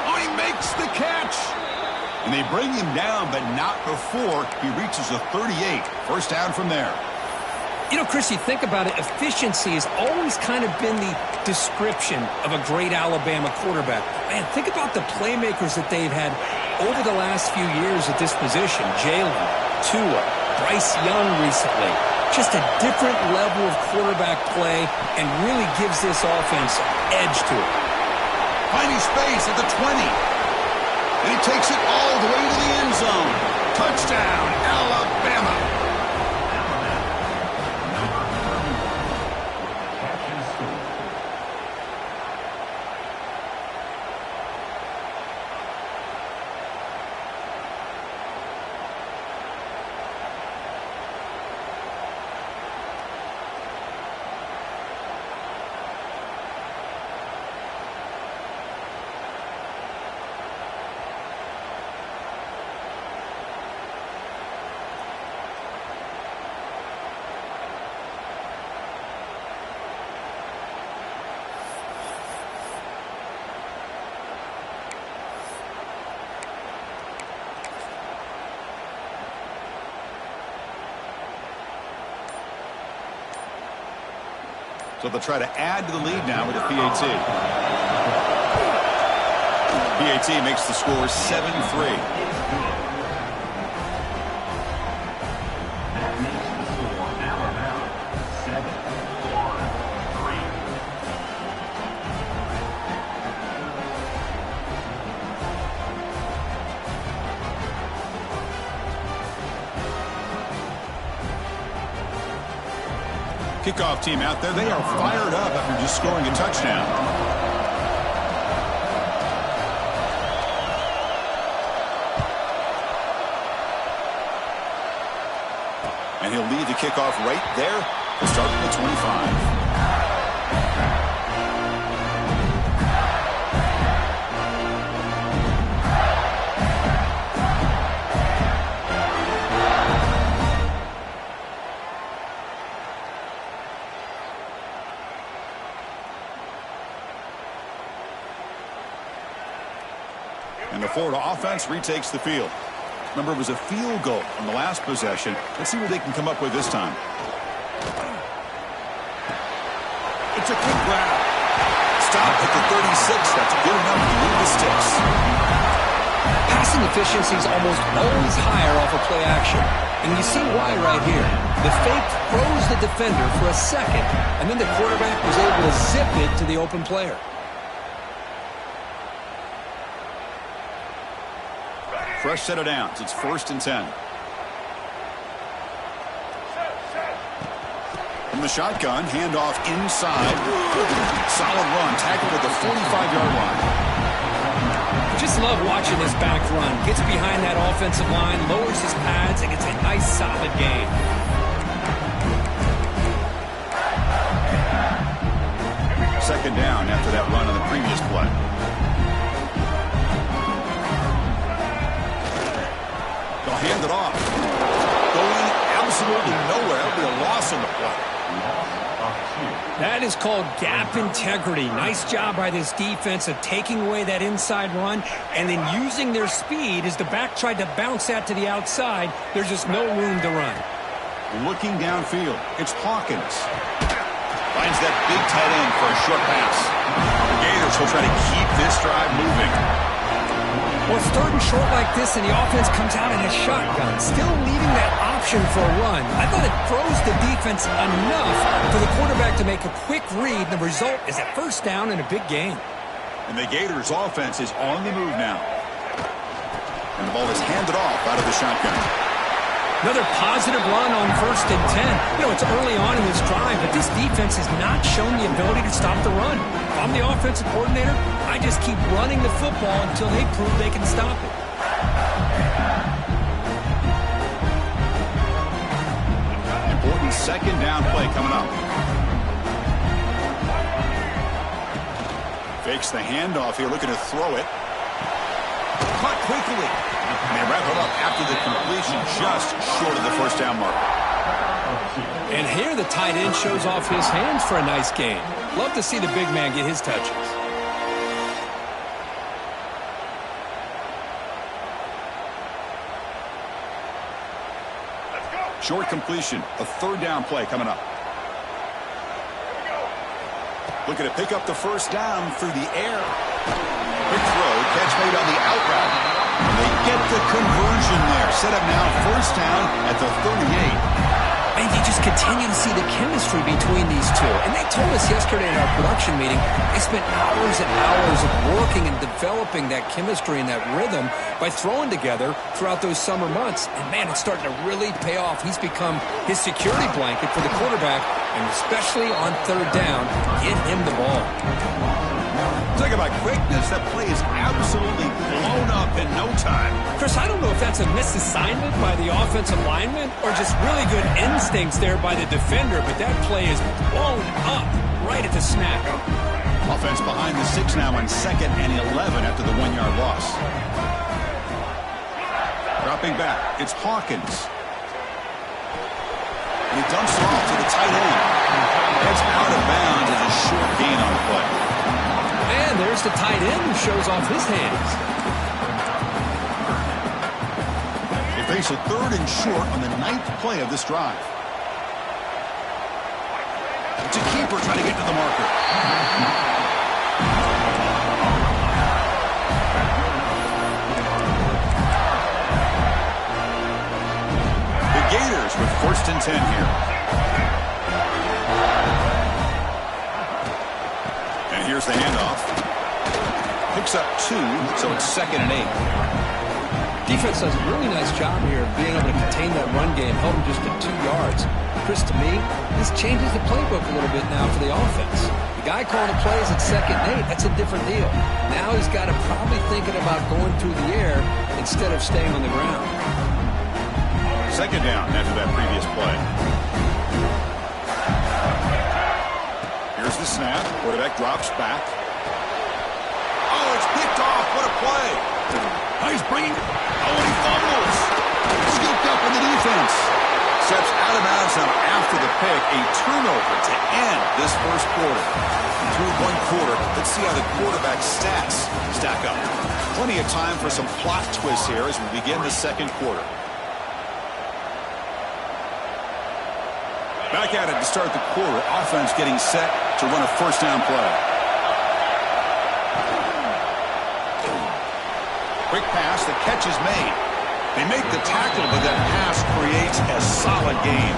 Oh, he makes the catch. And they bring him down, but not before he reaches the 38. First down from there. You know, Chris, you think about it, efficiency has always kind of been the description of a great Alabama quarterback. Man, think about the playmakers that they've had over the last few years at this position. Jalen, Tua, Bryce Young recently. Just a different level of quarterback play and really gives this offense edge to it. Finding space at the 20. And he takes it all the way to the end zone. Touchdown, Alabama. So they'll try to add to the lead now with a PAT. PAT makes the score 7-3. Kickoff team out there, they are fired up after just scoring a touchdown. And he'll lead the kickoff right there to start from the 25. And the Florida offense retakes the field. Remember, it was a field goal on the last possession. Let's see what they can come up with this time. It's a quick grab. Stop at the 36. That's good enough to move the sticks. Passing efficiency is almost always higher off of play action. And you see why right here. The fake froze the defender for a second, and then the quarterback was able to zip it to the open player. Fresh set of downs. It's 1st and 10. From the shotgun, handoff inside. Solid run, tackled at the 45-yard line. Just love watching this back run. Gets behind that offensive line, lowers his pads, and gets a nice solid gain. Second down after that run on the previous play. They'll hand it off. Going absolutely nowhere. It'll be a loss on the play. That is called gap integrity. Nice job by this defense of taking away that inside run and then using their speed as the back tried to bounce that to the outside. There's just no room to run. Looking downfield, it's Hawkins. Finds that big tight end for a short pass. The Gators will try to keep this drive moving. Well, it's 3rd and short like this, and the offense comes out in a shotgun, still leaving that option for a run. I thought it froze the defense enough for the quarterback to make a quick read. The result is a 1st down and a big gain. And the Gators' offense is on the move now. And the ball is handed off out of the shotgun. Another positive run on 1st and 10. You know, it's early on in this drive, but this defense has not shown the ability to stop the run. If I'm the offensive coordinator, I just keep running the football until they prove they can stop it. Important 2nd down play coming up. Fakes the handoff here, looking to throw it. Caught quickly. And they wrap it up after the completion, just short of the 1st down mark. And here the tight end shows off his hands for a nice gain. Love to see the big man get his touches. Short completion, a 3rd down play coming up. Looking to pick up the 1st down through the air. Quick throw, catch made on the out route. And they get the conversion there. Set up now 1st down at the 38. And you just continue to see the chemistry between these two. And they told us yesterday in our production meeting, they spent hours and hours of working and developing that chemistry and that rhythm by throwing together throughout those summer months. And, man, it's starting to really pay off. He's become his security blanket for the quarterback, and especially on 3rd down, get him the ball. Talk about quickness. That play is absolutely blown up in no time. Chris, I don't know if that's a misassignment by the offensive lineman or just really good instincts there by the defender, but that play is blown up right at the snap. Offense behind the 6 now on 2nd and 11 after the 1-yard loss. Dropping back, it's Hawkins. And he dumps it off to the tight end. That's out of bounds and a short gain on the play. And there's the tight end who shows off his hands. They face a 3rd and short on the 9th play of this drive. It's a keeper trying to get to the marker. The Gators with 1st and 10 here. And here's the handoff. Picks up 2, so it's 2nd and 8. Defense does a really nice job here of being able to contain that run game, held him just to 2 yards. Chris, to me, this changes the playbook a little bit now for the offense. The guy calling the plays at 2nd and 8, that's a different deal. Now he's got to probably thinking about going through the air instead of staying on the ground. 2nd down after that previous play. Here's the snap. Quarterback drops back. Oh, it's picked off. What a play. Oh, he's bringing. Oh, and he fumbles. Scooped up in the defense. Steps out of bounds now after the pick. A turnover to end this 1st quarter. Through one quarter, let's see how the quarterback's stats stack up. Plenty of time for some plot twists here as we begin the second quarter. Back at it to start the quarter. Offense getting set to run a first down play. Quick pass, the catch is made. They make the tackle, but that pass creates a solid gain.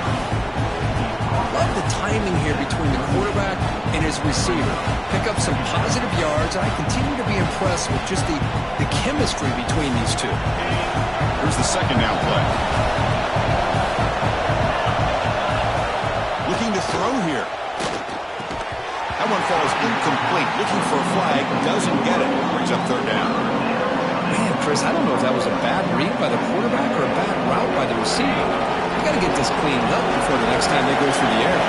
Love the timing here between the quarterback and his receiver. Pick up some positive yards. I continue to be impressed with just the chemistry between these two. Here's the second down play. Looking to throw here. That one falls incomplete. Looking for a flag. Doesn't get it. Brings up third down. Man, Chris, I don't know if that was a bad read by the quarterback or a bad route by the receiver. We got to get this cleaned up before the next time they go through the air.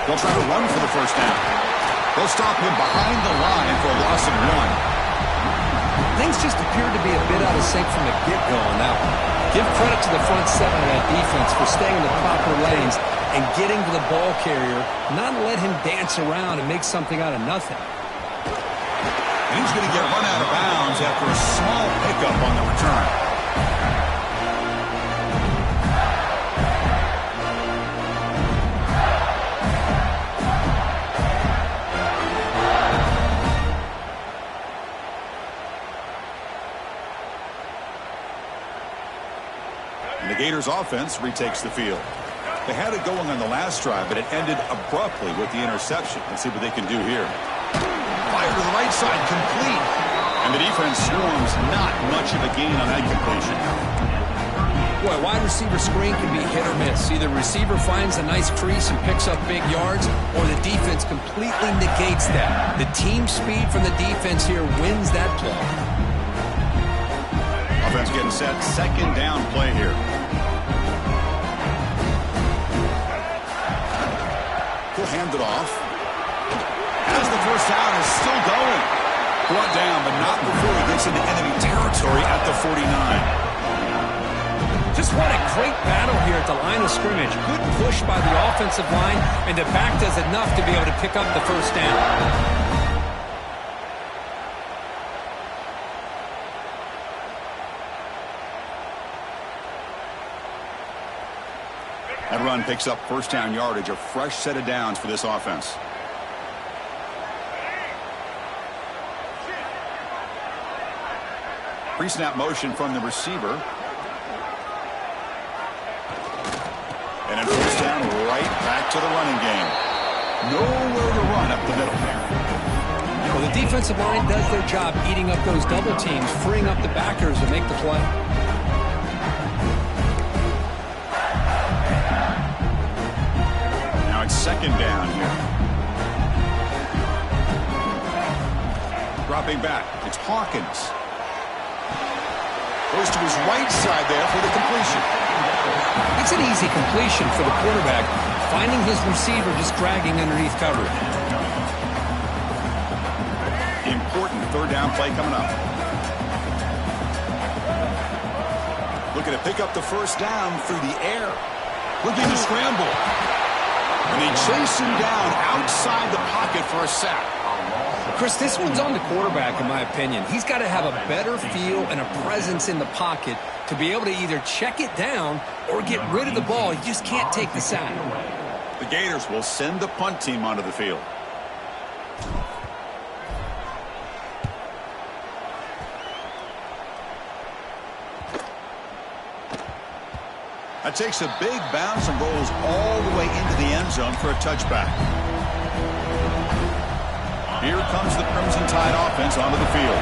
They'll try to run for the first down. They'll stop him behind the line for a loss of 1. Things just appeared to be a bit out of sync from the get-go on that one. Give credit to the front seven of that defense for staying in the proper lanes and getting to the ball carrier, not let him dance around and make something out of nothing. And he's going to get run out of bounds after a small pickup on the return. And the Gators offense retakes the field. They had it going on the last drive, but it ended abruptly with the interception. Let's see what they can do here. Fire to the right side, complete. And the defense swarms, not much of a gain on that completion. Boy, wide receiver screen can be hit or miss. Either receiver finds a nice crease and picks up big yards, or the defense completely negates that. The team speed from the defense here wins that play. Offense getting set, second down play here. He'll hand it off. As the first down is still going. Brought down, but not before he gets into enemy territory at the 49. Just what a great battle here at the line of scrimmage. Good push by the offensive line, and the back does enough to be able to pick up the first down. That run picks up first down yardage, a fresh set of downs for this offense. Pre-snap motion from the receiver. And then first down right back to the running game. Nowhere to run up the middle there. Well, the defensive line does their job eating up those double teams, freeing up the backers to make the play. Second down here. Dropping back. It's Hawkins. Goes to his right side there for the completion. It's an easy completion for the quarterback, finding his receiver just dragging underneath coverage. Important third down play coming up. Looking to pick up the first down through the air. Looking to scramble. And they chase him down outside the pocket for a sack. Chris, this one's on the quarterback, in my opinion. He's got to have a better feel and a presence in the pocket to be able to either check it down or get rid of the ball. He just can't take the sack. The Gators will send the punt team onto the field. That takes a big bounce and rolls all the way into the end zone for a touchback. Here comes the Crimson Tide offense onto the field.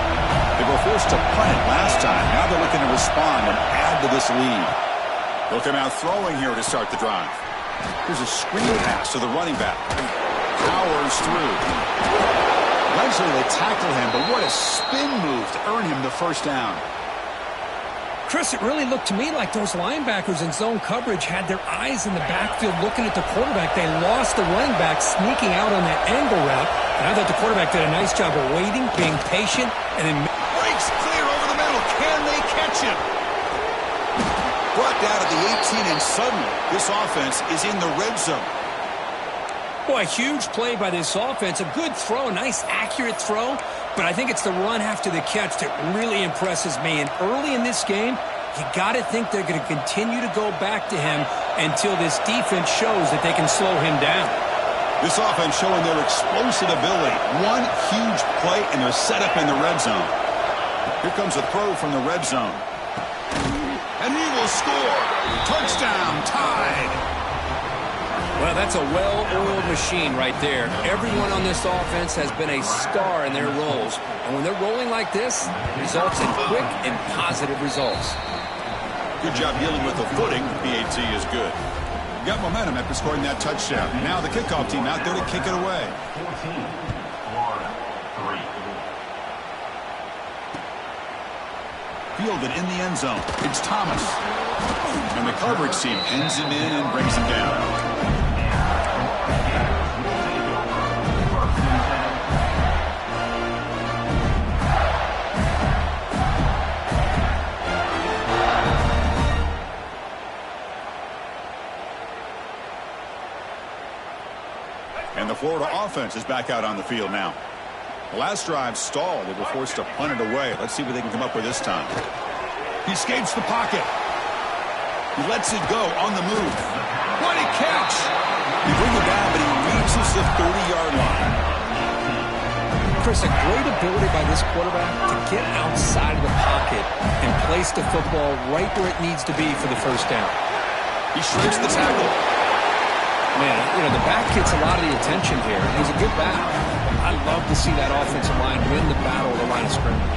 They were forced to punt it last time. Now they're looking to respond and add to this lead. They'll come out throwing here to start the drive. Here's a screen pass to the running back. Powers through. Eventually they tackle him, but what a spin move to earn him the first down. Chris, it really looked to me like those linebackers in zone coverage had their eyes in the backfield looking at the quarterback. They lost the running back sneaking out on that angle route. And I thought the quarterback did a nice job of waiting, being patient, and then breaks clear over the middle. Can they catch him? Brought down at the 13, and suddenly this offense is in the red zone. Boy, a huge play by this offense. A good throw, a nice accurate throw. But I think it's the run after the catch that really impresses me. And early in this game, you got to think they're going to continue to go back to him until this defense shows that they can slow him down. This offense showing their explosive ability. One huge play, and they're set up in the red zone. Here comes a throw from the red zone. And he will score. Touchdown, tied. Well, that's a well-oiled machine right there. Everyone on this offense has been a star in their roles. And when they're rolling like this, it results in quick and positive results. Good job dealing with the footing. PAT is good. Got momentum after scoring that touchdown. Now the kickoff team out there to kick it away. 14, Florida, 3. Fielded in the end zone. It's Thomas. And the coverage team pins him in and brings him down. And the Florida offense is back out on the field now. The last drive stalled. They were forced to punt it away. Let's see what they can come up with this time. He escapes the pocket. He lets it go on the move. What a catch! They bring it down, but he reaches the 30-yard line. Chris, a great ability by this quarterback to get outside of the pocket and place the football right where it needs to be for the first down. He shreds the tackle. Man, you know, the back gets a lot of the attention here. It was a good battle. I love to see that offensive line win the battle of the line of scrimmage.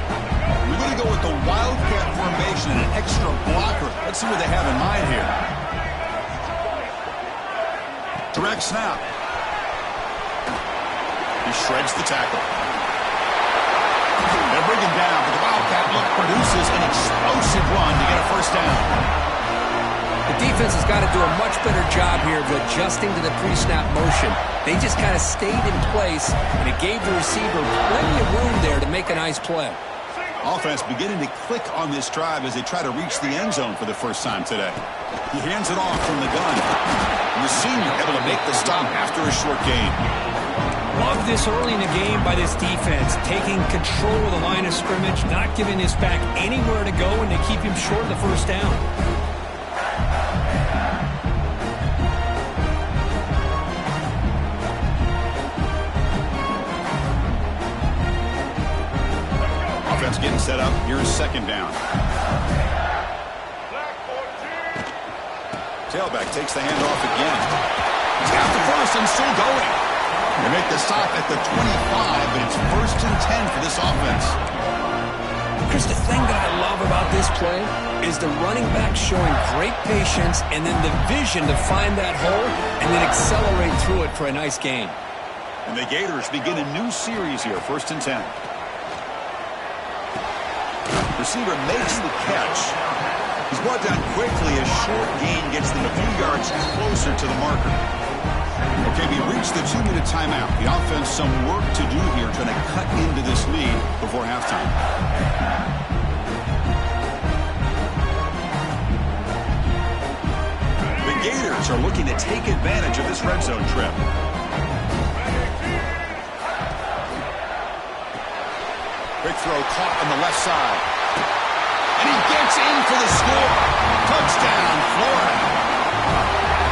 We're going to go with the wildcat formation and an extra blocker. Let's see what they have in mind here. Direct snap. He shreds the tackle. They'll bring him down, but the wildcat look produces an explosive run to get a first down. The defense has got to do a much better job here of adjusting to the pre-snap motion. They just kind of stayed in place, and it gave the receiver plenty of room there to make a nice play. Offense beginning to click on this drive as they try to reach the end zone for the first time today. He hands it off from the gun. And the senior able to make the stop after a short gain. Love this early in the game by this defense, taking control of the line of scrimmage, not giving this back anywhere to go, and they keep him short of the first down. Offense getting set up. Here's second down. Tailback takes the handoff again. He's got the first and still going. They make the stop at the 25, but it's 1st and 10 for this offense. Chris, the thing that I love about this play is the running back showing great patience and then the vision to find that hole and then accelerate through it for a nice gain. And the Gators begin a new series here, 1st and 10. Receiver makes the catch. He's brought down quickly. A short gain gets them a few yards closer to the marker. Okay, we reached the 2-minute timeout. The offense some work to do here trying to cut into this lead before halftime. The Gators are looking to take advantage of this red zone trip. Quick throw caught on the left side. And he gets in for the score. Touchdown, Florida.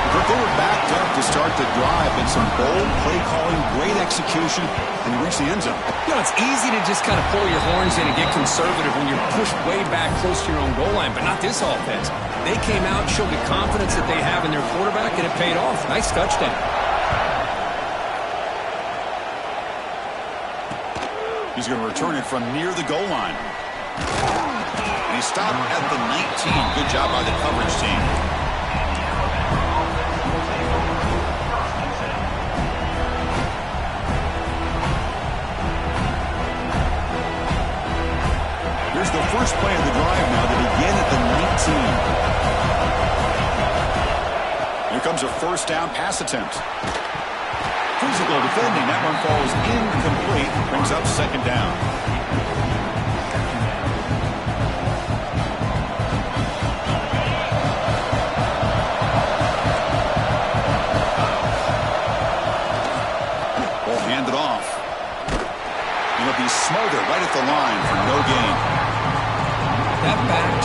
But they were backed up to start the drive, and some bold play calling, great execution, and they reach the end zone. You know, it's easy to just kind of pull your horns in and get conservative when you're pushed way back close to your own goal line, but not this offense. They came out, showed the confidence that they have in their quarterback, and it paid off. Nice touchdown. He's going to return it from near the goal line. And he stopped at the 19. Good job by the coverage team. Here's the first play of the drive now to begin at the 19. Here comes a first down pass attempt. Physical defending. That one falls incomplete. Brings up second down.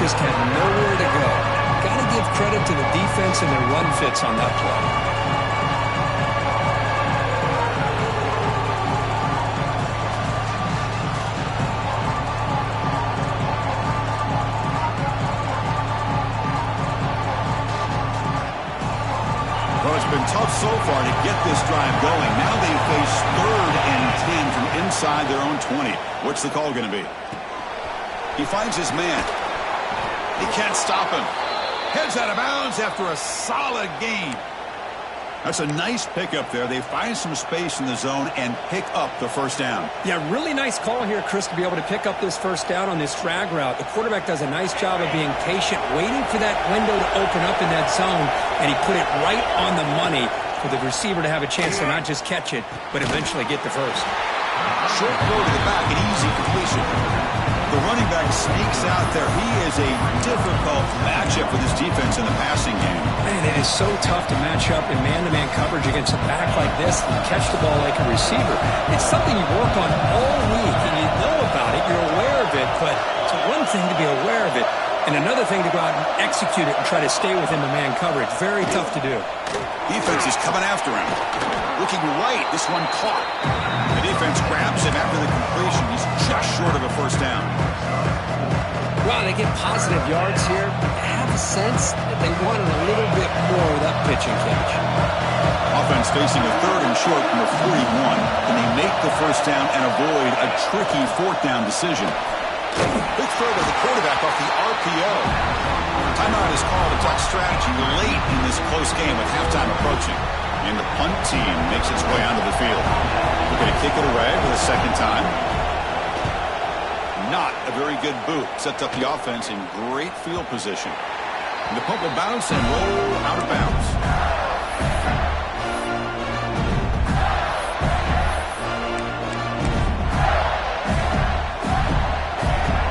just had nowhere to go. Got to give credit to the defense and their run fits on that play. Well, it's been tough so far to get this drive going. Now they face 3rd and 10 from inside their own 20. What's the call going to be? He finds his man. He can't stop him. Heads out of bounds after a solid gain. That's a nice pickup there. They find some space in the zone and pick up the first down. Yeah, really nice call here, Chris, to be able to pick up this first down on this drag route. The quarterback does a nice job of being patient, waiting for that window to open up in that zone, and he put it right on the money for the receiver to have a chance to not just catch it, but eventually get the first. Short throw to the back, an easy completion. The running back sneaks out there. He is a difficult matchup for this defense in the passing game. Man, it is so tough to match up in man-to-man coverage against a back like this and catch the ball like a receiver. It's something you work on all week, and you know about it. You're aware of it, but it's one thing to be aware of it, and another thing to go out and execute it and try to stay within the man coverage. Very tough to do. Defense is coming after him. Looking right, this one caught. The defense grabs him after the completion. He's just short of a first down. Well, they get positive yards here. I have a sense that they wanted a little bit more of that pitch and catch. Offense facing a 3rd and short from the 41, and they make the first down and avoid a tricky 4th down decision. Big throw to the quarterback off the RPO. Timeout is called. A duck strategy late in this close game with halftime approaching. And the punt team makes its way onto the field. We're going to kick it away for the second time. Not a very good boot. Sets up the offense in great field position. And the punt will bounce and roll out of bounds.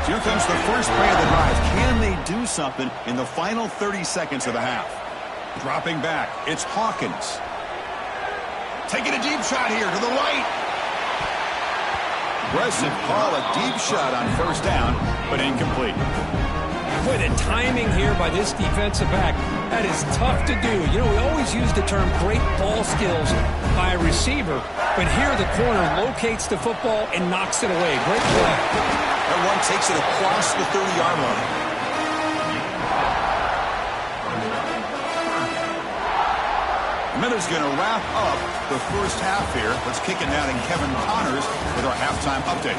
Here comes the first play of the drive. Can they do something in the final 30 seconds of the half? Dropping back, it's Hawkins. Taking a deep shot here to the right. Aggressive call, a deep shot on first down, but incomplete. Boy, the timing here by this defensive back, that is tough to do. You know, we always use the term great ball skills by a receiver, but here the corner locates the football and knocks it away. Great play. That one takes it across the 30-yard line. Miller's going to wrap up the first half here. Let's kick it down to Kevin Connors with our halftime update.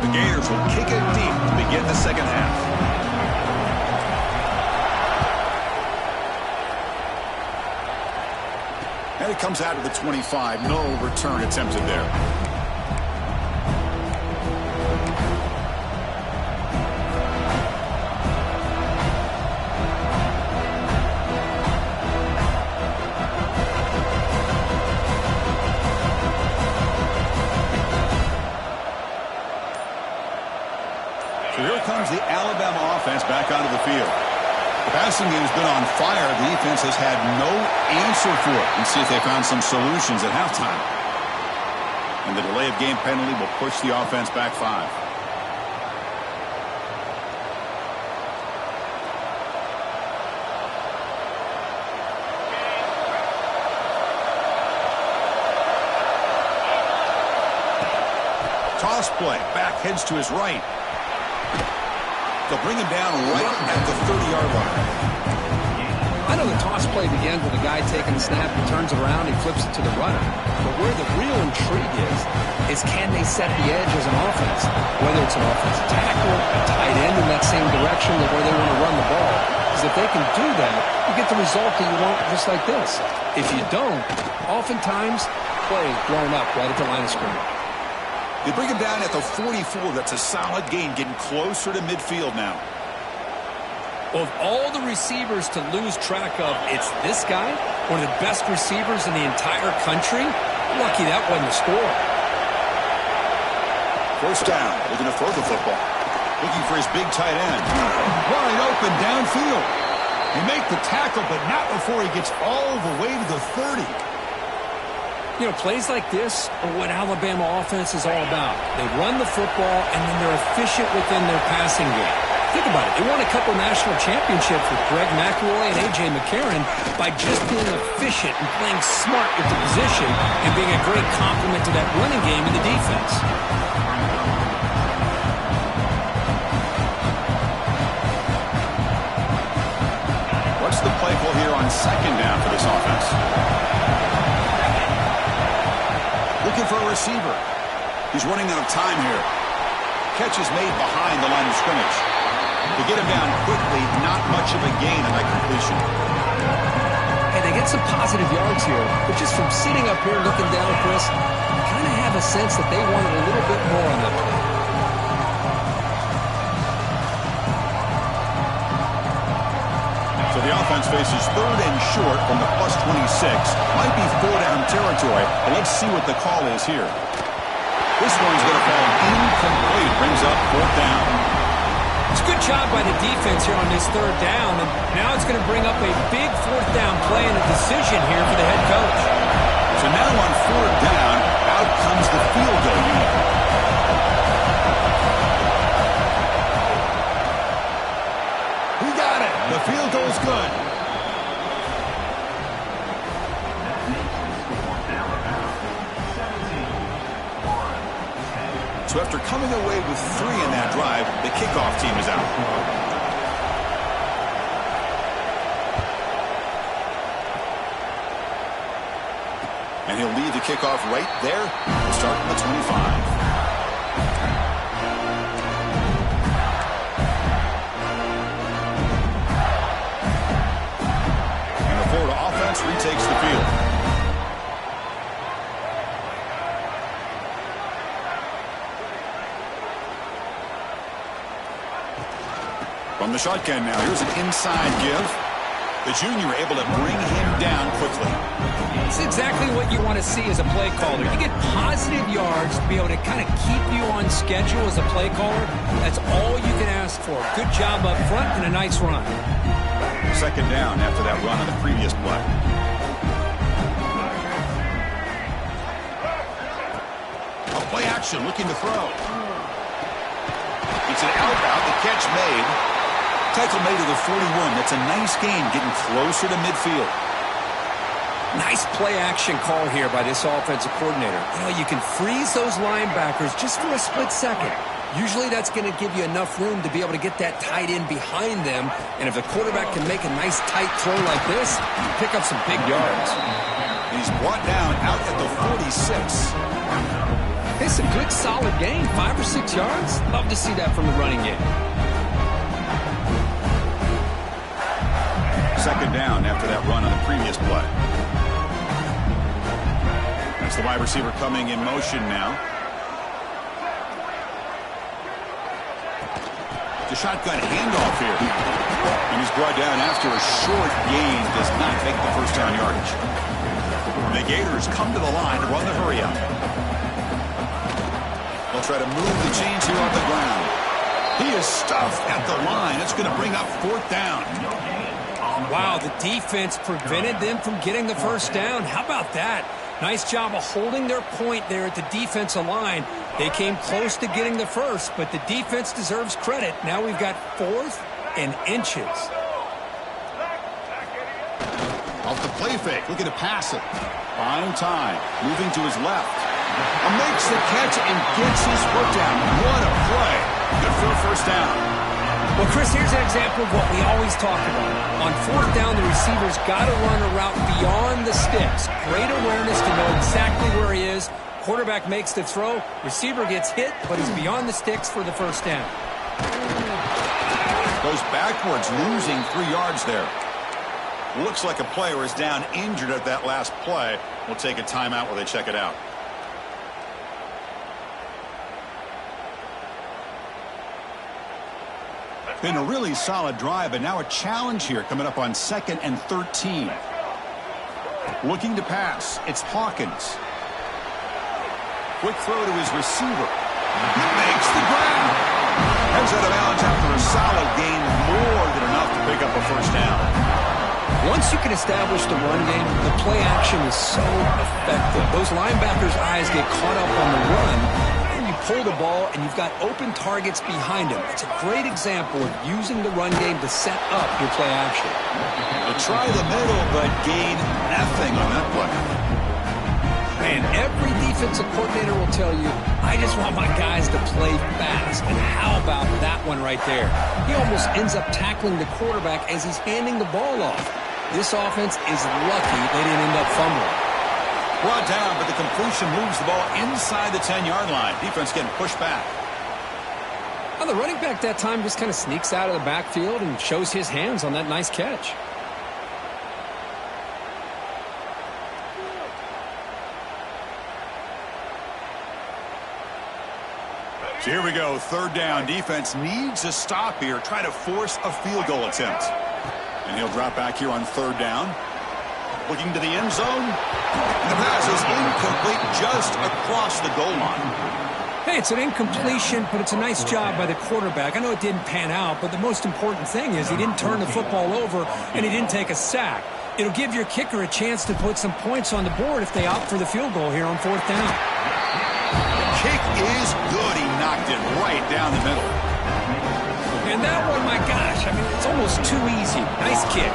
The Gators will kick it deep to begin the second half. And it comes out of the 25. No return attempted there. So here comes the Alabama offense back onto the field. The passing game has been on fire. The defense has had no answer for it. And see if they found some solutions at halftime. And the delay of game penalty will push the offense back 5. Toss play. Back heads to his right. They'll bring him down right at the 30-yard line. I know the toss play begins with a guy taking the snap, he turns around, he flips it to the runner. But where the real intrigue is can they set the edge as an offense? Whether it's an offensive tackle, a tight end in that same direction where they want to run the ball. Because if they can do that, you get the result that you want just like this. If you don't, oftentimes, play is blown up right at the line of scrimmage. They bring him down at the 44. That's a solid gain, getting closer to midfield now. Well, of all the receivers to lose track of, it's this guy, one of the best receivers in the entire country. Lucky that wasn't a score. First down, looking to throw the football. Looking for his big tight end. Wide open downfield. He make the tackle, but not before he gets all the way to the 30. You know, plays like this are what Alabama offense is all about. They run the football, and then they're efficient within their passing game. Think about it. They won a couple national championships with Greg McElroy and A.J. McCarron by just being efficient and playing smart with the position and being a great complement to that running game in the defense. What's the play call here on second down for this offense? Looking for a receiver. He's running out of time here. Catch is made behind the line of scrimmage. To get him down quickly, not much of a gain on that completion. Hey, they get some positive yards here, but just from sitting up here looking down, Chris, you kind of have a sense that they wanted a little bit more on that play. So the offense faces third and short from the plus 26. Might be four-down territory, but let's see what the call is here. This one's going to fall incomplete. Brings up fourth down. It's a good job by the defense here on this third down, and now it's going to bring up a big fourth down play and a decision here for the head coach. So now on fourth down, out comes the field goal unit. He got it. The field goal's good. So after coming away with 3 in that drive, the kickoff team is out. And he'll leave the kickoff right there. We'll start from the 25. And the Florida offense retakes the field. From the shotgun now, here's an inside give. The junior able to bring him down quickly. It's exactly what you want to see as a play caller. You get positive yards to be able to kind of keep you on schedule as a play caller. That's all you can ask for. Good job up front and a nice run. Second down after that run on the previous play. A play action looking to throw. It's an out route. The catch made. Tackle made to the 41. That's a nice gain, getting closer to midfield. Nice play action call here by this offensive coordinator. You know, you can freeze those linebackers just for a split second. Usually that's going to give you enough room to be able to get that tight end behind them. And if the quarterback can make a nice tight throw like this, you pick up some big yards. And he's brought down out at the 46. It's a good solid gain, 5 or 6 yards. Love to see that from the running game. Second down after that run on the previous play. That's the wide receiver coming in motion now. The shotgun handoff here. And he's brought down after a short gain. Does not make the first down yardage. The Gators come to the line to run the hurry up. They'll try to move the chains here off the ground. He is stuffed at the line. It's going to bring up fourth down. Wow, the defense prevented them from getting the first down. How about that? Nice job of holding their point there at the defensive line. They came close to getting the first, but the defense deserves credit. Now we've got 4th and inches. Off the play fake, looking to pass it. Buying time, moving to his left. Makes the catch and gets his foot down. What a play. Good for a first down. Well, Chris, here's an example of what we always talk about. On fourth down, the receiver's got to run a route beyond the sticks. Great awareness to know exactly where he is. Quarterback makes the throw. Receiver gets hit, but he's beyond the sticks for the first down. Goes backwards, losing 3 yards there. Looks like a player is down injured at that last play. We'll take a timeout while they check it out. Been a really solid drive, but now a challenge here coming up on 2nd and 13. Looking to pass. It's Hawkins. Quick throw to his receiver. He makes the grab. Heads out of bounds after a solid gain, more than enough to pick up a first down. Once you can establish the run game, the play action is so effective. Those linebackers' eyes get caught up on the run, and you pull the ball, and you've got open targets behind him. It's a great example of using the run game to set up your play action. They try the middle, but gain nothing on that play. And every defensive coordinator will tell you, I just want my guys to play fast. And how about that one right there? He almost ends up tackling the quarterback as he's handing the ball off. This offense is lucky they didn't end up fumbling. Brought down, but the completion moves the ball inside the 10-yard line. Defense getting pushed back. Well, the running back that time just kind of sneaks out of the backfield and shows his hands on that nice catch. So here we go, third down. Defense needs a stop here, try to force a field goal attempt. And he'll drop back here on third down. Looking to the end zone. The pass is incomplete just across the goal line. Hey, it's an incompletion, but it's a nice job by the quarterback. I know it didn't pan out, but the most important thing is he didn't turn the football over and he didn't take a sack. It'll give your kicker a chance to put some points on the board if they opt for the field goal here on fourth down. Kick is good. He knocked it right down the middle. And that one, my gosh, I mean, it's almost too easy. Nice kick.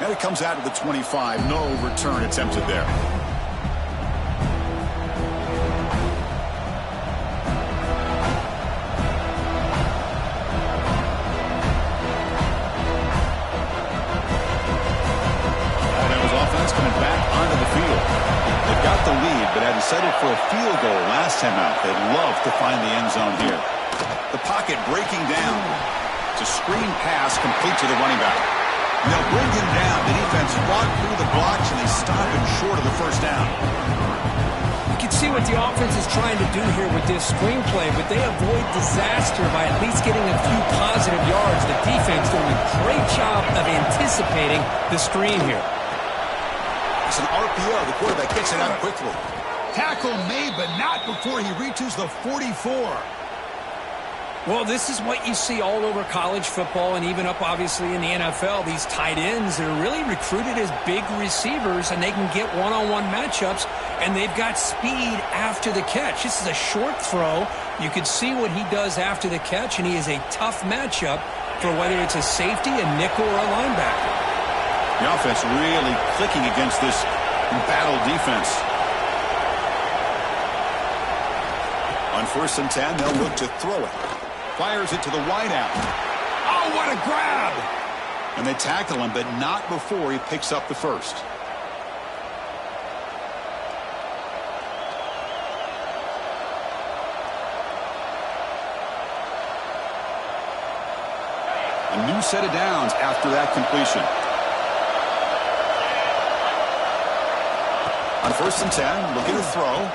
And it comes out to the 25. No return attempted there. Coming back onto the field. They've got the lead, but had to settle for a field goal last time out. They'd love to find the end zone here. The pocket breaking down. It's a screen pass complete to the running back. And they'll bring him down. The defense fought through the blocks, and they stop him short of the first down. You can see what the offense is trying to do here with this screenplay, but they avoid disaster by at least getting a few positive yards. The defense doing a great job of anticipating the screen here. It's an RPO. The quarterback gets it out quickly. Tackle made, but not before he reaches the 44. Well, this is what you see all over college football and even up, obviously, in the NFL. These tight ends that are really recruited as big receivers, and they can get one-on-one matchups, and they've got speed after the catch. This is a short throw. You can see what he does after the catch, and he is a tough matchup for whether it's a safety, a nickel, or a linebacker. The offense really clicking against this embattled defense. On 1st and 10, they'll look to throw it. Fires it to the wideout. Oh, what a grab! And they tackle him, but not before he picks up the first. A new set of downs after that completion. On 1st and 10, looking to throw.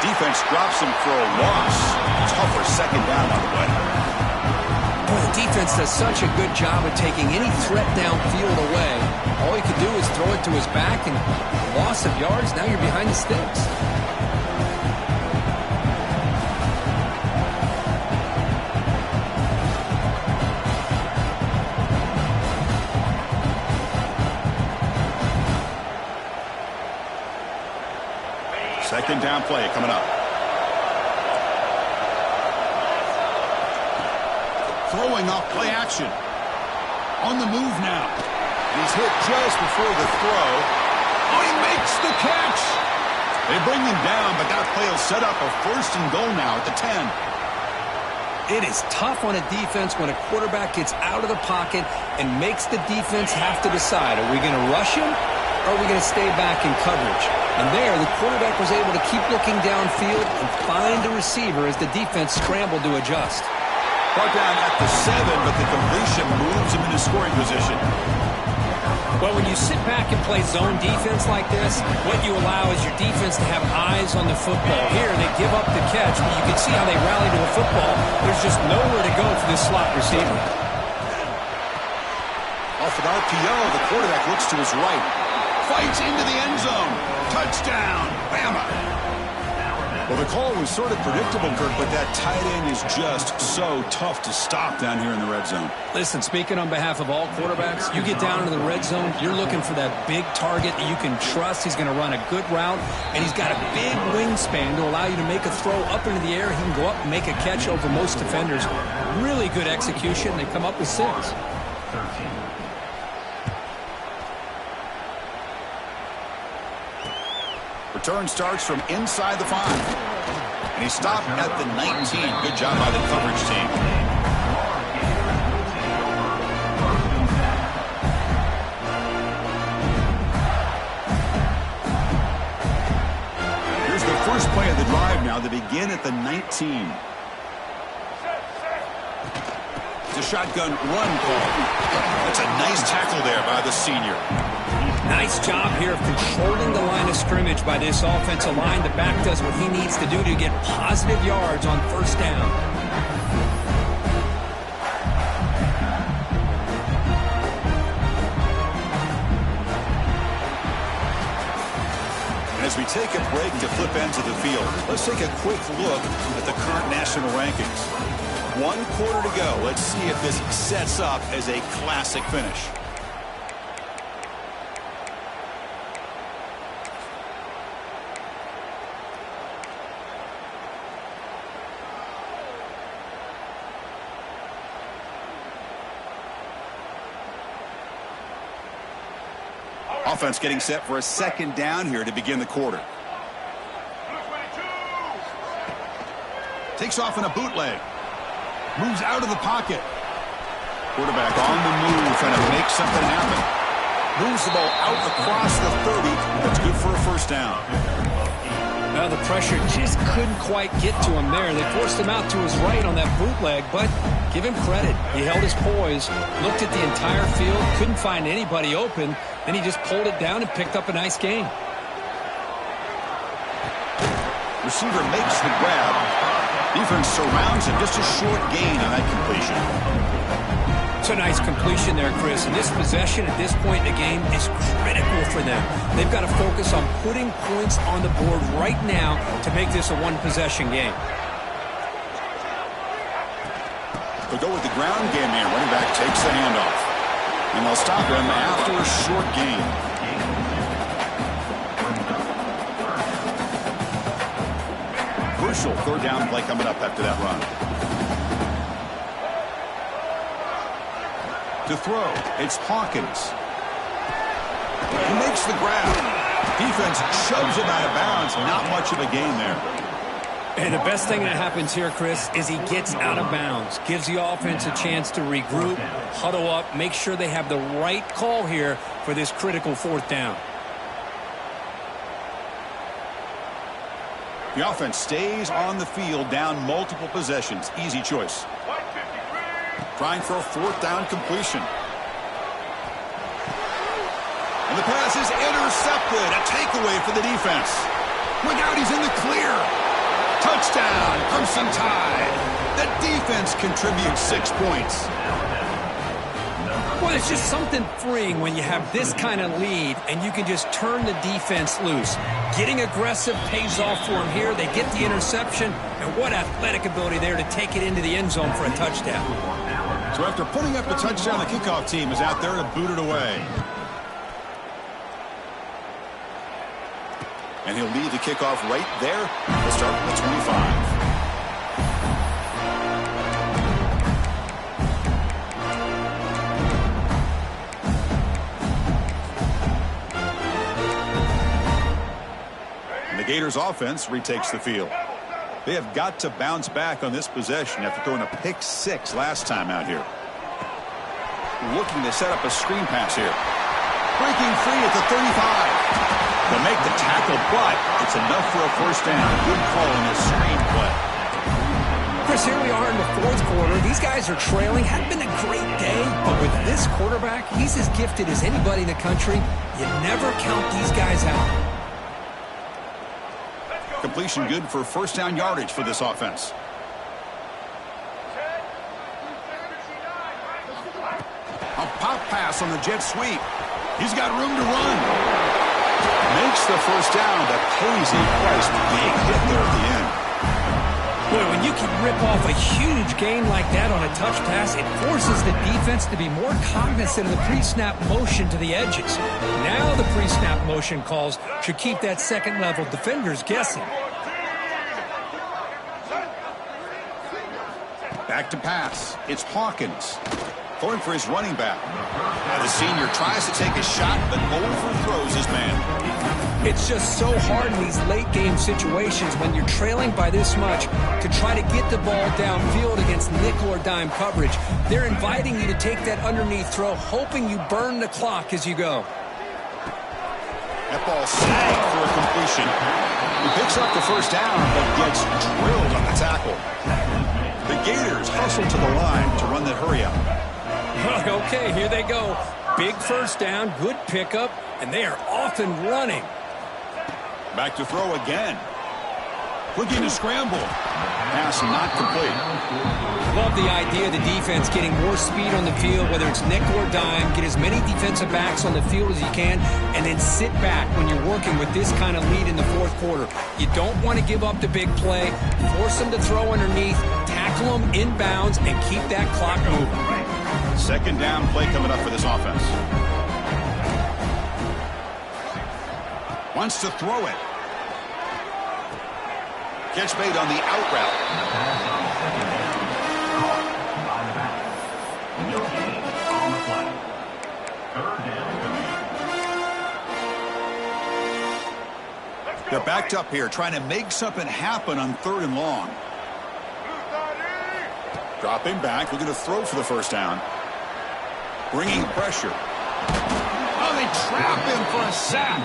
Defense drops him for a loss. Tougher second down on the way. Boy, the defense does such a good job of taking any threat downfield away. All he could do is throw it to his back, and loss of yards, now you're behind the sticks. Second down play coming up. Throwing off play action. On the move now. He's hit just before the throw. Oh, he makes the catch. They bring him down, but that play will set up a 1st and goal now at the 10. It is tough on a defense when a quarterback gets out of the pocket and makes the defense have to decide, are we going to rush him or are we going to stay back in coverage? And there, the quarterback was able to keep looking downfield and find a receiver as the defense scrambled to adjust. Brought down at the 7, but the completion moves him into scoring position. Well, when you sit back and play zone defense like this, what you allow is your defense to have eyes on the football. Here, they give up the catch, but you can see how they rally to the football. There's just nowhere to go for this slot receiver. A off an RPO. The quarterback looks to his right. Fights into the end zone. Touchdown, Bama. Well, the call was sort of predictable, Kirk, but that tight end is just so tough to stop down here in the red zone. Listen, speaking on behalf of all quarterbacks, you get down into the red zone, you're looking for that big target that you can trust. He's going to run a good route, and he's got a big wingspan to allow you to make a throw up into the air. He can go up and make a catch over most defenders. Really good execution. They come up with 6. 13. Return starts from inside the 5. And he stopped at the 19. Good job by the coverage team. Here's the first play of the drive now. They begin at the 19. It's a shotgun run call. That's a nice tackle there by the senior. Nice job here of controlling the line of scrimmage by this offensive line. The back does what he needs to do to get positive yards on first down. And as we take a break to flip ends of the field, let's take a quick look at the current national rankings. 1 quarter to go. Let's see if this sets up as a classic finish. Offense getting set for a second down here to begin the quarter. Takes off in a bootleg. Moves out of the pocket. Quarterback on the move, trying to make something happen. Moves the ball out across the 30. That's good for a first down. Well, the pressure just couldn't quite get to him there. They forced him out to his right on that bootleg, but give him credit. He held his poise, looked at the entire field, couldn't find anybody open, then he just pulled it down and picked up a nice gain. Receiver makes the grab. Defense surrounds him. Just a short gain on that completion. It's a nice completion there, Chris. And this possession at this point in the game is critical for them. They've got to focus on putting points on the board right now to make this a one-possession game. They'll go with the ground game here. Running back takes the handoff. And they'll stop him after a short gain. Crucial third down play coming up after that run. To throw, it's Hawkins. He makes the grab. Defense shoves him out of bounds. Not much of a gain there. And the best thing that happens here, Chris, is he gets out of bounds. Gives the offense a chance to regroup, huddle up, make sure they have the right call here for this critical fourth down. The offense stays on the field, down multiple possessions. Easy choice. Trying for a fourth down completion. And the pass is intercepted. A takeaway for the defense. Look out, he's in the clear. Touchdown, Crimson Tide. The defense contributes 6 points. Well, it's just something freeing when you have this kind of lead and you can just turn the defense loose. Getting aggressive pays off for them here. They get the interception, and what athletic ability there to take it into the end zone for a touchdown. So after putting up the touchdown, the kickoff team is out there to boot it away. And he'll lead the kickoff right there. We'll start with the 25. And the Gators offense retakes the field. They have got to bounce back on this possession after throwing a pick 6 last time out here. Looking to set up a screen pass here. Breaking free at the 35. They'll make the tackle, but it's enough for a first down. Good call in this screen play. Chris, here we are in the fourth quarter. These guys are trailing. Hadn't been a great day, but with this quarterback, he's as gifted as anybody in the country. You never count these guys out. Completion good for first down yardage for this offense. A pop pass pass on the jet sweep. He's got room to run. Makes the first down, but pays a price for being hit there at the end. Boy, when you can rip off a huge gain like that on a touch pass, it forces the defense to be more cognizant of the pre-snap motion to the edges. Now the pre-snap motion calls should keep that second-level defenders guessing. Back to pass. It's Hawkins. Going for his running back. Now the senior tries to take a shot, but overthrows his man. It's just so hard in these late-game situations when you're trailing by this much to try to get the ball downfield against nickel or dime coverage. They're inviting you to take that underneath throw, hoping you burn the clock as you go. That ball snagged for a completion. He picks up the first down, but gets drilled on the tackle. The Gators hustle to the line to run the hurry-up. Okay, here they go. Big first down, good pickup, and they are off and running. Back to throw again. Looking to scramble. Pass not complete. Love the idea of the defense getting more speed on the field, whether it's nickel or dime. Get as many defensive backs on the field as you can, and then sit back when you're working with this kind of lead in the fourth quarter. You don't want to give up the big play. Force them to throw underneath, tackle them inbounds, and keep that clock moving. Second down play coming up for this offense. Wants to throw it. Catch made on the out route. They're backed up here, trying to make something happen on 3rd and long. Dropping back, looking to throw for the first down. Bringing pressure. Oh, they trap him for a sack.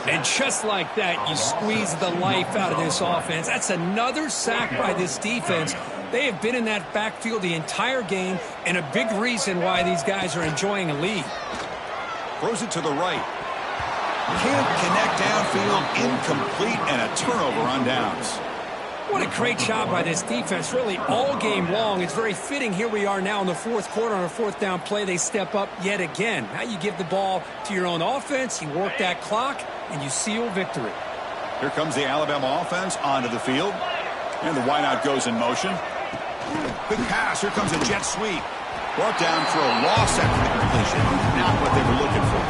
And just like that, you squeeze the life out of this offense. That's another sack by this defense. They have been in that backfield the entire game, and a big reason why these guys are enjoying a lead. Throws it to the right. Can't connect downfield, incomplete, and a turnover on downs. What a great job by this defense, really, all game long. It's very fitting. Here we are now in the fourth quarter on a fourth down play. They step up yet again. Now you give the ball to your own offense, you work that clock, and you seal victory. Here comes the Alabama offense onto the field. And the wideout goes in motion. Big pass. Here comes a jet sweep. Brought down for a loss after the completion. Not what they were looking for.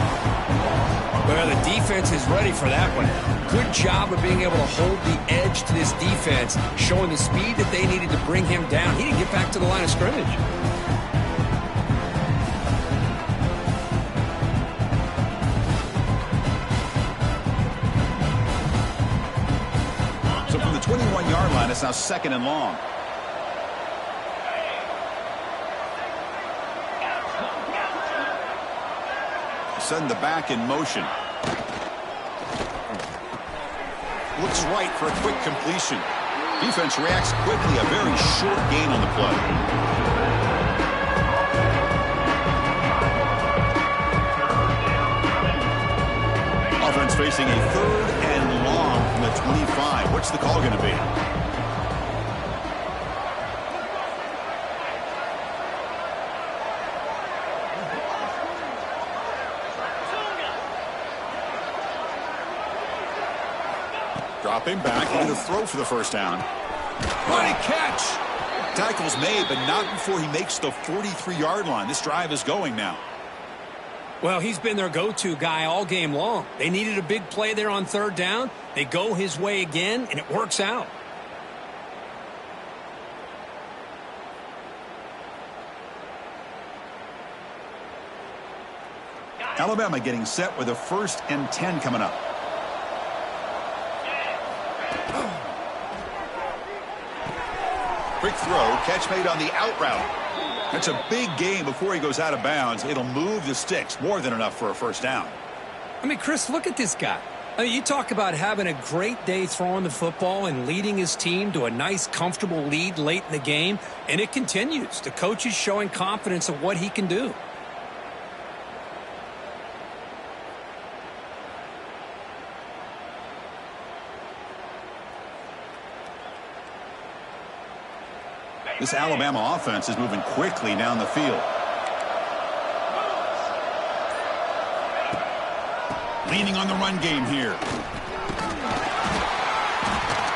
Well, the defense is ready for that one. Good job of being able to hold the edge to this defense, showing the speed that they needed to bring him down. He didn't get back to the line of scrimmage. So from the 21-yard line, it's now 2nd and long. Send the back in motion. Looks right for a quick completion. Defense reacts quickly. A very short gain on the play. Offense facing a 3rd and long from the 25. What's the call going to be? Dropping back, going to throw for the first down. Running catch! Tackle's made, but not before he makes the 43-yard line. This drive is going now. Well, he's been their go-to guy all game long. They needed a big play there on 3rd down. They go his way again, and it works out. Alabama getting set with a 1st and 10 coming up. Quick throw, catch made on the out route. That's a big gain before he goes out of bounds. It'll move the sticks, more than enough for a first down. I mean, Chris, look at this guy. I mean, you talk about having a great day throwing the football and leading his team to a nice, comfortable lead late in the game, and it continues. The coach is showing confidence of what he can do. This Alabama offense is moving quickly down the field. leaning on the run game here.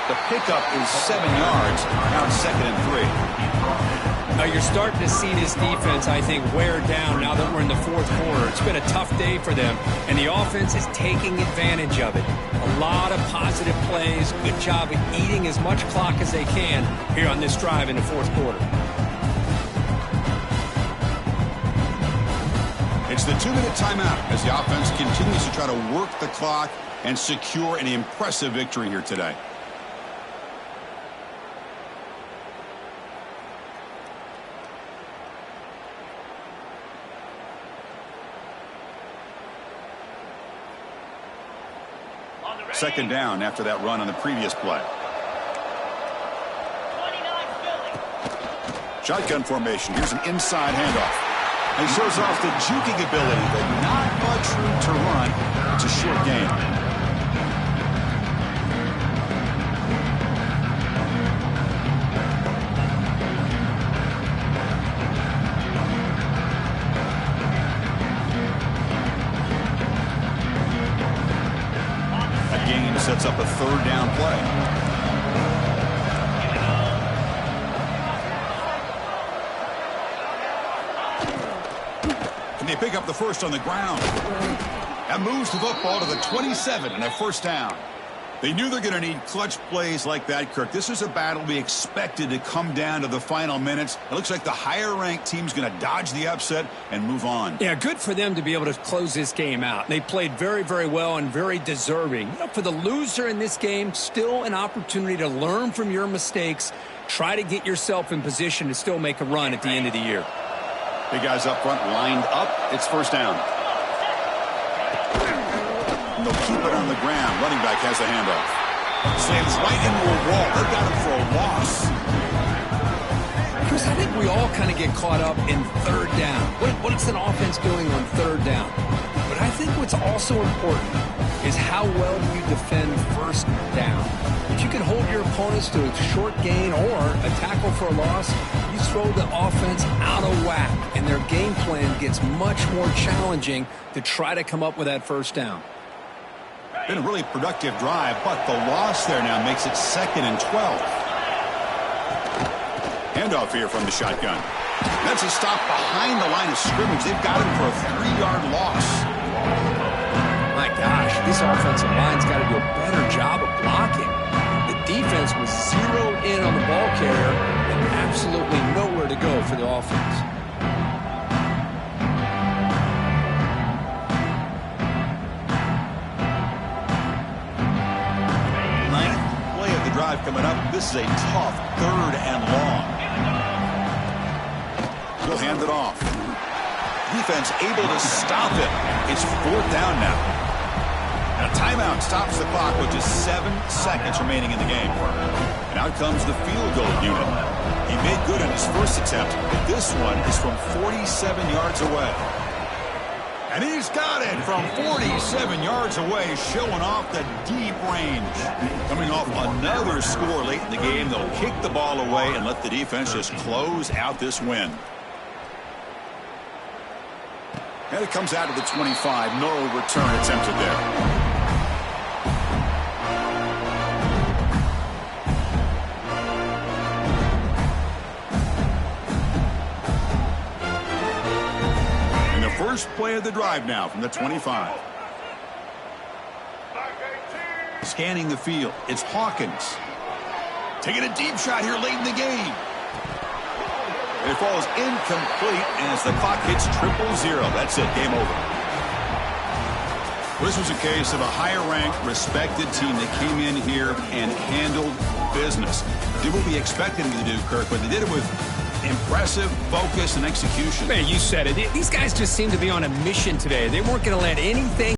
The pickup is 7 yards. Now it's 2nd and 3. Now you're starting to see this defense, I think, wear down now that we're in the 4th quarter. It's been a tough day for them, and the offense is taking advantage of it. A lot of positive plays. Good job at eating as much clock as they can here on this drive in the 4th quarter. It's the 2-minute timeout as the offense continues to try to work the clock and secure an impressive victory here today. Second down after that run on the previous play. Shotgun formation. Here's an inside handoff. He shows off the juking ability, but not much room to run. It's a short game. That gain sets up a 3rd down play. They pick up the first on the ground. That moves the football to the 27 and a 1st down. They knew they're going to need clutch plays like that, Kirk. This is a battle we expected to come down to the final minutes. It looks like the higher-ranked team's going to dodge the upset and move on. Yeah, good for them to be able to close this game out. They played very, very well and very deserving. You know, for the loser in this game, still an opportunity to learn from your mistakes. Try to get yourself in position to still make a run at the end of the year. Big guys up front lined up. It's 1st down. And they'll keep it on the ground. Running back has a handoff. Slams right into a wall. They got him for a loss. Chris, I think we all kind of get caught up in 3rd down. What's an offense doing on 3rd down? But I think what's also important is how well do you defend 1st down. If you can hold your opponents to a short gain or a tackle for a loss, you throw the offense out of whack, and their game plan gets much more challenging to try to come up with that 1st down. Been a really productive drive, but the loss there now makes it 2nd and 12. Handoff here from the shotgun. That's a stop behind the line of scrimmage. They've got him for a 3-yard loss. My gosh, this offensive line's got to do a better job of blocking. The defense was zeroed in on the ball carrier and absolutely nowhere to go for the offense. Ninth play of the drive coming up. This is a tough 3rd and long. He'll hand it off. Defense able to stop it. It's 4th down now. A timeout stops the clock with just 7 seconds remaining in the game. And out comes the field goal unit. He made good on his first attempt, but this one is from 47 yards away. And he's got it from 47 yards away, showing off the deep range. Coming off another score late in the game, they'll kick the ball away and let the defense just close out this win. And it comes out to the 25. No return attempted there. First play of the drive now from the 25. Scanning the field, it's Hawkins. Taking a deep shot here late in the game. It falls incomplete as the clock hits 0-0. That's it, game over. This was a case of a higher-ranked, respected team that came in here and handled business. Did what we expected them to do, Kirk, but they did it with impressive focus and execution. Man, you said it. These guys just seem to be on a mission today. They weren't going to let anything